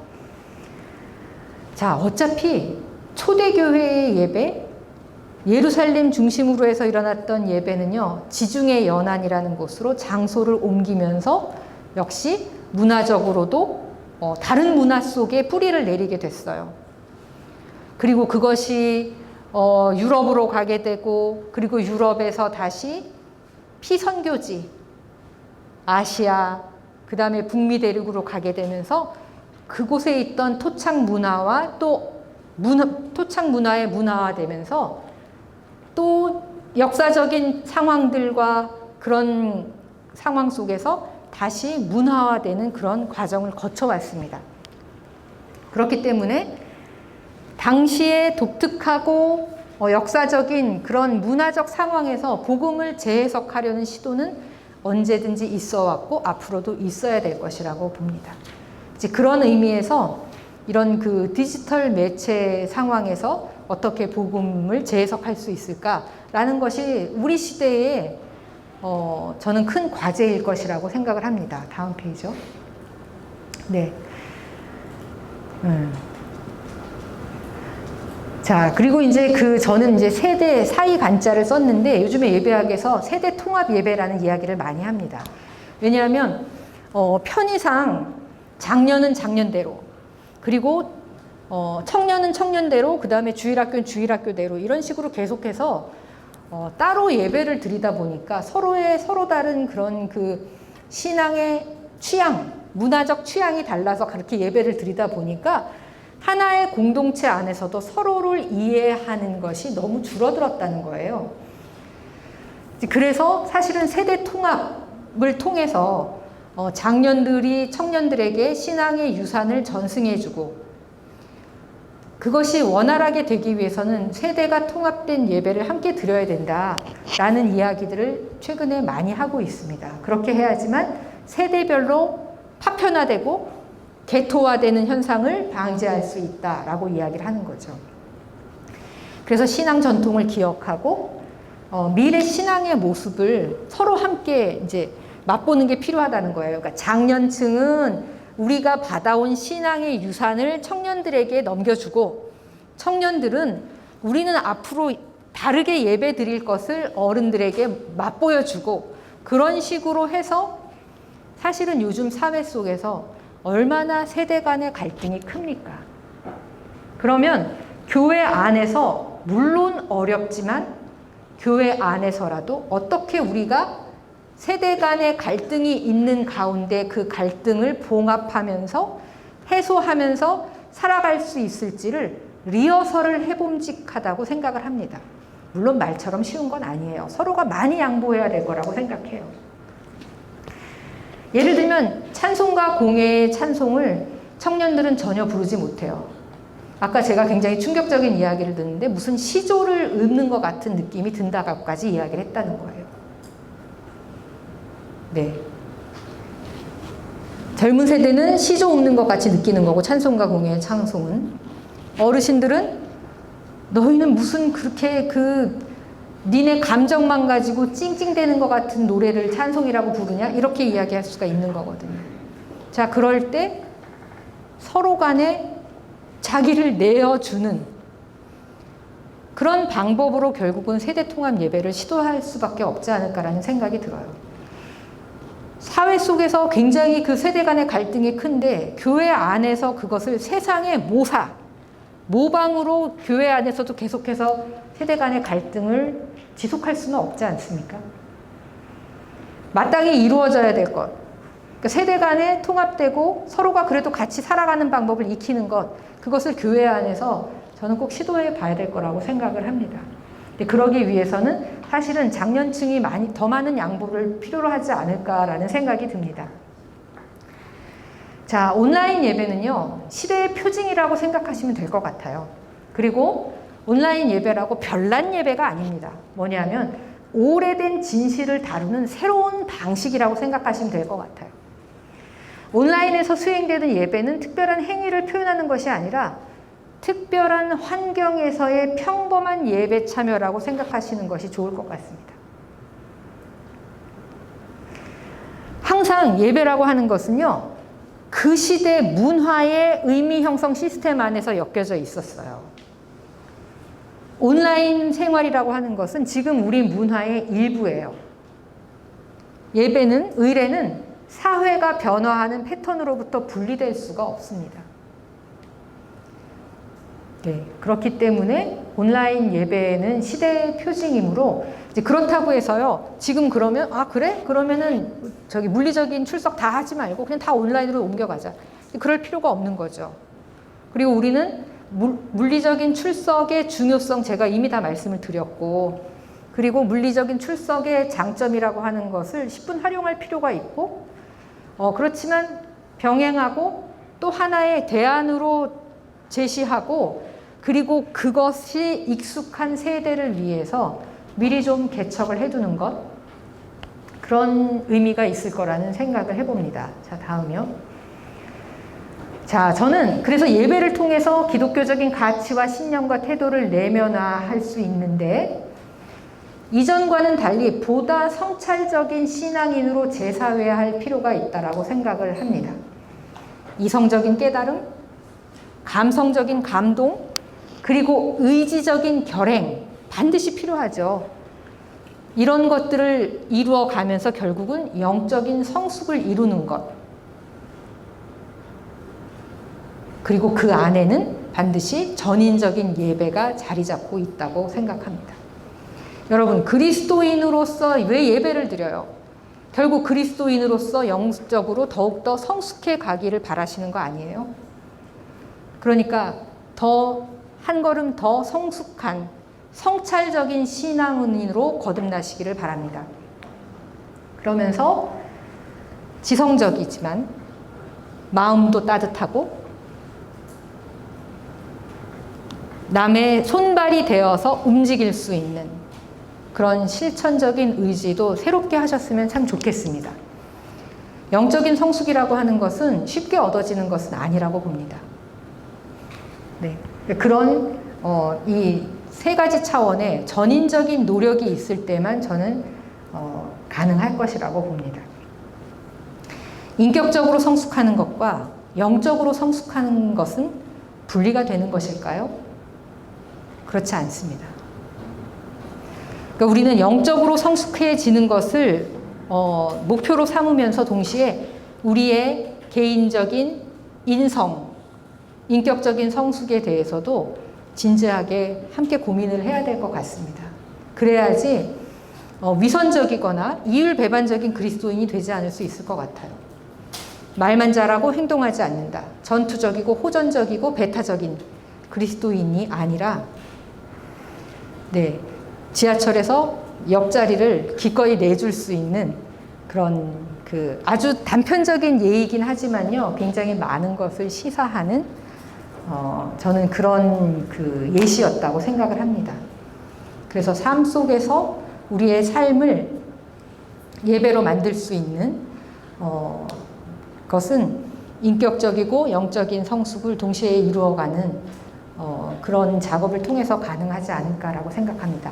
자, 어차피 초대교회의 예배, 예루살렘 중심으로 해서 일어났던 예배는요, 지중해 연안이라는 곳으로 장소를 옮기면서 역시 문화적으로도 다른 문화 속에 뿌리를 내리게 됐어요. 그리고 그것이 유럽으로 가게 되고, 그리고 유럽에서 다시 피선교지, 아시아, 그 다음에 북미 대륙으로 가게 되면서 그곳에 있던 토착 문화와 또 토착 문화의 문화화되면서 또 역사적인 상황들과 그런 상황 속에서 다시 문화화되는 그런 과정을 거쳐왔습니다. 그렇기 때문에 당시에 독특하고 역사적인 그런 문화적 상황에서 복음을 재해석하려는 시도는 언제든지 있어 왔고 앞으로도 있어야 될 것이라고 봅니다. 이제 그런 의미에서 이런 그 디지털 매체 상황에서 어떻게 복음을 재해석할 수 있을까라는 것이 우리 시대에 저는 큰 과제일 것이라고 생각을 합니다. 다음 페이지요. 네. 자, 그리고 이제 저는 이제 세대 사이 간자를 썼는데 요즘에 예배학에서 세대 통합 예배라는 이야기를 많이 합니다. 왜냐하면 편의상 장년은 장년대로, 그리고 청년은 청년대로, 그 다음에 주일학교는 주일학교대로 이런 식으로 계속해서 따로 예배를 드리다 보니까 서로 다른 그런 그 신앙의 취향, 문화적 취향이 달라서 그렇게 예배를 드리다 보니까 하나의 공동체 안에서도 서로를 이해하는 것이 너무 줄어들었다는 거예요. 그래서 사실은 세대 통합을 통해서 장년들이 청년들에게 신앙의 유산을 전승해주고, 그것이 원활하게 되기 위해서는 세대가 통합된 예배를 함께 드려야 된다라는 이야기들을 최근에 많이 하고 있습니다. 그렇게 해야지만 세대별로 파편화되고 개토화되는 현상을 방지할 수 있다라고 이야기를 하는 거죠. 그래서 신앙 전통을 기억하고 미래 신앙의 모습을 서로 함께 이제 맛보는 게 필요하다는 거예요. 그러니까 장년층은 우리가 받아온 신앙의 유산을 청년들에게 넘겨주고, 청년들은 우리는 앞으로 다르게 예배 드릴 것을 어른들에게 맛보여주고 그런 식으로 해서 사실은 요즘 사회 속에서 얼마나 세대 간의 갈등이 큽니까? 그러면 교회 안에서 물론 어렵지만 교회 안에서라도 어떻게 우리가 세대 간의 갈등이 있는 가운데 그 갈등을 봉합하면서 해소하면서 살아갈 수 있을지를 리허설을 해봄직하다고 생각을 합니다. 물론 말처럼 쉬운 건 아니에요. 서로가 많이 양보해야 될 거라고 생각해요. 예를 들면 찬송가 공예의 찬송을 청년들은 전혀 부르지 못해요. 아까 제가 굉장히 충격적인 이야기를 듣는데 무슨 시조를 읊는 것 같은 느낌이 든다고까지 이야기를 했다는 거예요. 네. 젊은 세대는 시조 읊는 것 같이 느끼는 거고 찬송가 공예의 찬송은 어르신들은 너희는 무슨 그렇게 니네 감정만 가지고 찡찡대는 것 같은 노래를 찬송이라고 부르냐? 이렇게 이야기할 수가 있는 거거든요. 자, 그럴 때 서로 간에 자기를 내어주는 그런 방법으로 결국은 세대통합 예배를 시도할 수밖에 없지 않을까라는 생각이 들어요. 사회 속에서 굉장히 그 세대 간의 갈등이 큰데 교회 안에서 그것을 세상의 모방으로 교회 안에서도 계속해서 세대 간의 갈등을 지속할 수는 없지 않습니까? 마땅히 이루어져야 될 것. 그러니까 세대 간에 통합되고 서로가 그래도 같이 살아가는 방법을 익히는 것. 그것을 교회 안에서 저는 꼭 시도해 봐야 될 거라고 생각을 합니다. 근데 그러기 위해서는 사실은 장년층이 더 많은 양보를 필요로 하지 않을까라는 생각이 듭니다. 자, 온라인 예배는요, 시대의 표징이라고 생각하시면 될 것 같아요. 그리고 온라인 예배라고 별난 예배가 아닙니다. 뭐냐면 오래된 진실을 다루는 새로운 방식이라고 생각하시면 될 것 같아요. 온라인에서 수행되는 예배는 특별한 행위를 표현하는 것이 아니라 특별한 환경에서의 평범한 예배 참여라고 생각하시는 것이 좋을 것 같습니다. 항상 예배라고 하는 것은요, 그 시대 문화의 의미 형성 시스템 안에서 엮여져 있었어요. 온라인 생활이라고 하는 것은 지금 우리 문화의 일부예요. 예배는, 의례는 사회가 변화하는 패턴으로부터 분리될 수가 없습니다. 네, 그렇기 때문에 온라인 예배는 시대의 표징이므로 이제 그렇다고 해서요. 지금 그러면 그래? 그러면은 저기 물리적인 출석 다 하지 말고 그냥 다 온라인으로 옮겨가자. 그럴 필요가 없는 거죠. 그리고 우리는 물리적인 출석의 중요성 제가 이미 다 말씀을 드렸고, 그리고 물리적인 출석의 장점이라고 하는 것을 10분 활용할 필요가 있고, 그렇지만 병행하고 또 하나의 대안으로 제시하고, 그리고 그것이 익숙한 세대를 위해서 미리 좀 개척을 해두는 것, 그런 의미가 있을 거라는 생각을 해봅니다. 자, 다음이요. 자, 저는 그래서 예배를 통해서 기독교적인 가치와 신념과 태도를 내면화할 수 있는데, 이전과는 달리 보다 성찰적인 신앙인으로 재사회할 필요가 있다라고 생각을 합니다. 이성적인 깨달음, 감성적인 감동, 그리고 의지적인 결행, 반드시 필요하죠. 이런 것들을 이루어 가면서 결국은 영적인 성숙을 이루는 것. 그리고 그 안에는 반드시 전인적인 예배가 자리 잡고 있다고 생각합니다. 여러분, 그리스도인으로서 왜 예배를 드려요? 결국 그리스도인으로서 영적으로 더욱더 성숙해 가기를 바라시는 거 아니에요? 그러니까 한 걸음 더 성숙한 성찰적인 신앙인으로 거듭나시기를 바랍니다. 그러면서 지성적이지만 마음도 따뜻하고 남의 손발이 되어서 움직일 수 있는 그런 실천적인 의지도 새롭게 하셨으면 참 좋겠습니다. 영적인 성숙이라고 하는 것은 쉽게 얻어지는 것은 아니라고 봅니다. 네, 그런 이 세 가지 차원의 전인적인 노력이 있을 때만 저는 가능할 것이라고 봅니다. 인격적으로 성숙하는 것과 영적으로 성숙하는 것은 분리가 되는 것일까요? 그렇지 않습니다. 그러니까 우리는 영적으로 성숙해지는 것을 목표로 삼으면서 동시에 우리의 개인적인 인성, 인격적인 성숙에 대해서도 진지하게 함께 고민을 해야 될 것 같습니다. 그래야지 위선적이거나 이율배반적인 그리스도인이 되지 않을 수 있을 것 같아요. 말만 잘하고 행동하지 않는다. 전투적이고 호전적이고 배타적인 그리스도인이 아니라 네, 지하철에서 옆자리를 기꺼이 내줄 수 있는 그런 아주 단편적인 예이긴 하지만요, 굉장히 많은 것을 시사하는 저는 그런 예시였다고 생각을 합니다. 그래서 삶 속에서 우리의 삶을 예배로 만들 수 있는 것은 인격적이고 영적인 성숙을 동시에 이루어가는 그런 작업을 통해서 가능하지 않을까라고 생각합니다.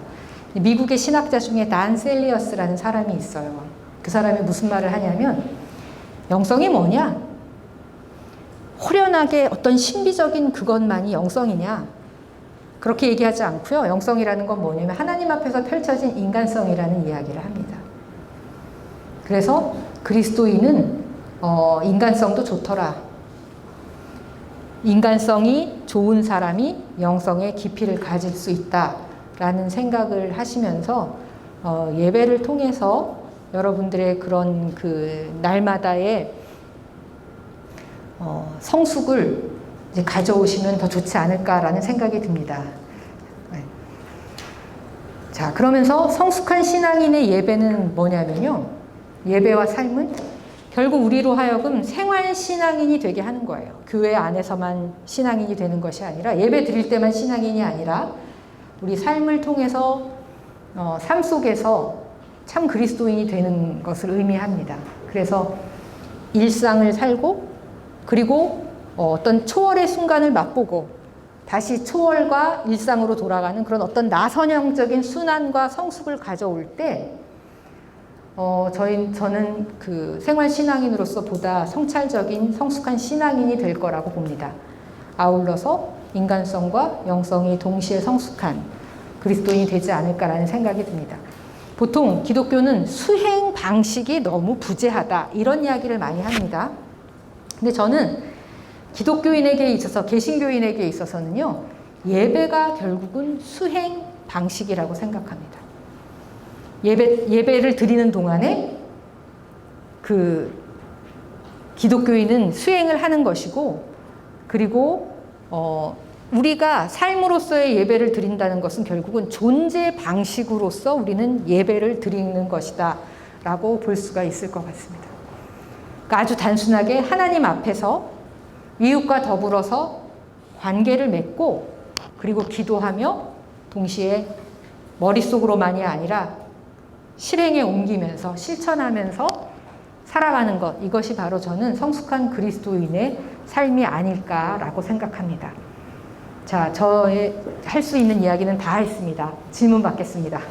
미국의 신학자 중에 단 셀리어스라는 사람이 있어요. 그 사람이 무슨 말을 하냐면, 영성이 뭐냐? 호련하게 어떤 신비적인 그것만이 영성이냐? 그렇게 얘기하지 않고요. 영성이라는 건 뭐냐면 하나님 앞에서 펼쳐진 인간성이라는 이야기를 합니다. 그래서 그리스도인은 인간성도 좋더라. 인간성이 좋은 사람이 영성의 깊이를 가질 수 있다라는 생각을 하시면서 예배를 통해서 여러분들의 그런 날마다의 성숙을 이제 가져오시면 더 좋지 않을까라는 생각이 듭니다. 네. 자, 그러면서 성숙한 신앙인의 예배는 뭐냐면요. 예배와 삶은 결국 우리로 하여금 생활 신앙인이 되게 하는 거예요. 교회 안에서만 신앙인이 되는 것이 아니라, 예배 드릴 때만 신앙인이 아니라 우리 삶을 통해서 삶 속에서 참 그리스도인이 되는 것을 의미합니다. 그래서 일상을 살고, 그리고 어떤 초월의 순간을 맛보고 다시 초월과 일상으로 돌아가는 그런 어떤 나선형적인 순환과 성숙을 가져올 때 저는 생활 신앙인으로서 보다 성찰적인 성숙한 신앙인이 될 거라고 봅니다. 아울러서 인간성과 영성이 동시에 성숙한 그리스도인이 되지 않을까라는 생각이 듭니다. 보통 기독교는 수행 방식이 너무 부재하다, 이런 이야기를 많이 합니다. 근데 저는 기독교인에게 있어서, 개신교인에게 있어서는요, 예배가 결국은 수행 방식이라고 생각합니다. 예배를 드리는 동안에 기독교인은 수행을 하는 것이고, 그리고 우리가 삶으로서의 예배를 드린다는 것은 결국은 존재 방식으로서 우리는 예배를 드리는 것이다 라고 볼 수가 있을 것 같습니다. 그러니까 아주 단순하게 하나님 앞에서 이웃과 더불어서 관계를 맺고, 그리고 기도하며 동시에 머릿속으로만이 아니라 실행에 옮기면서 실천하면서 살아가는 것, 이것이 바로 저는 성숙한 그리스도인의 삶이 아닐까라고 생각합니다. 자, 저의 할 수 있는 이야기는 다 했습니다. 질문 받겠습니다.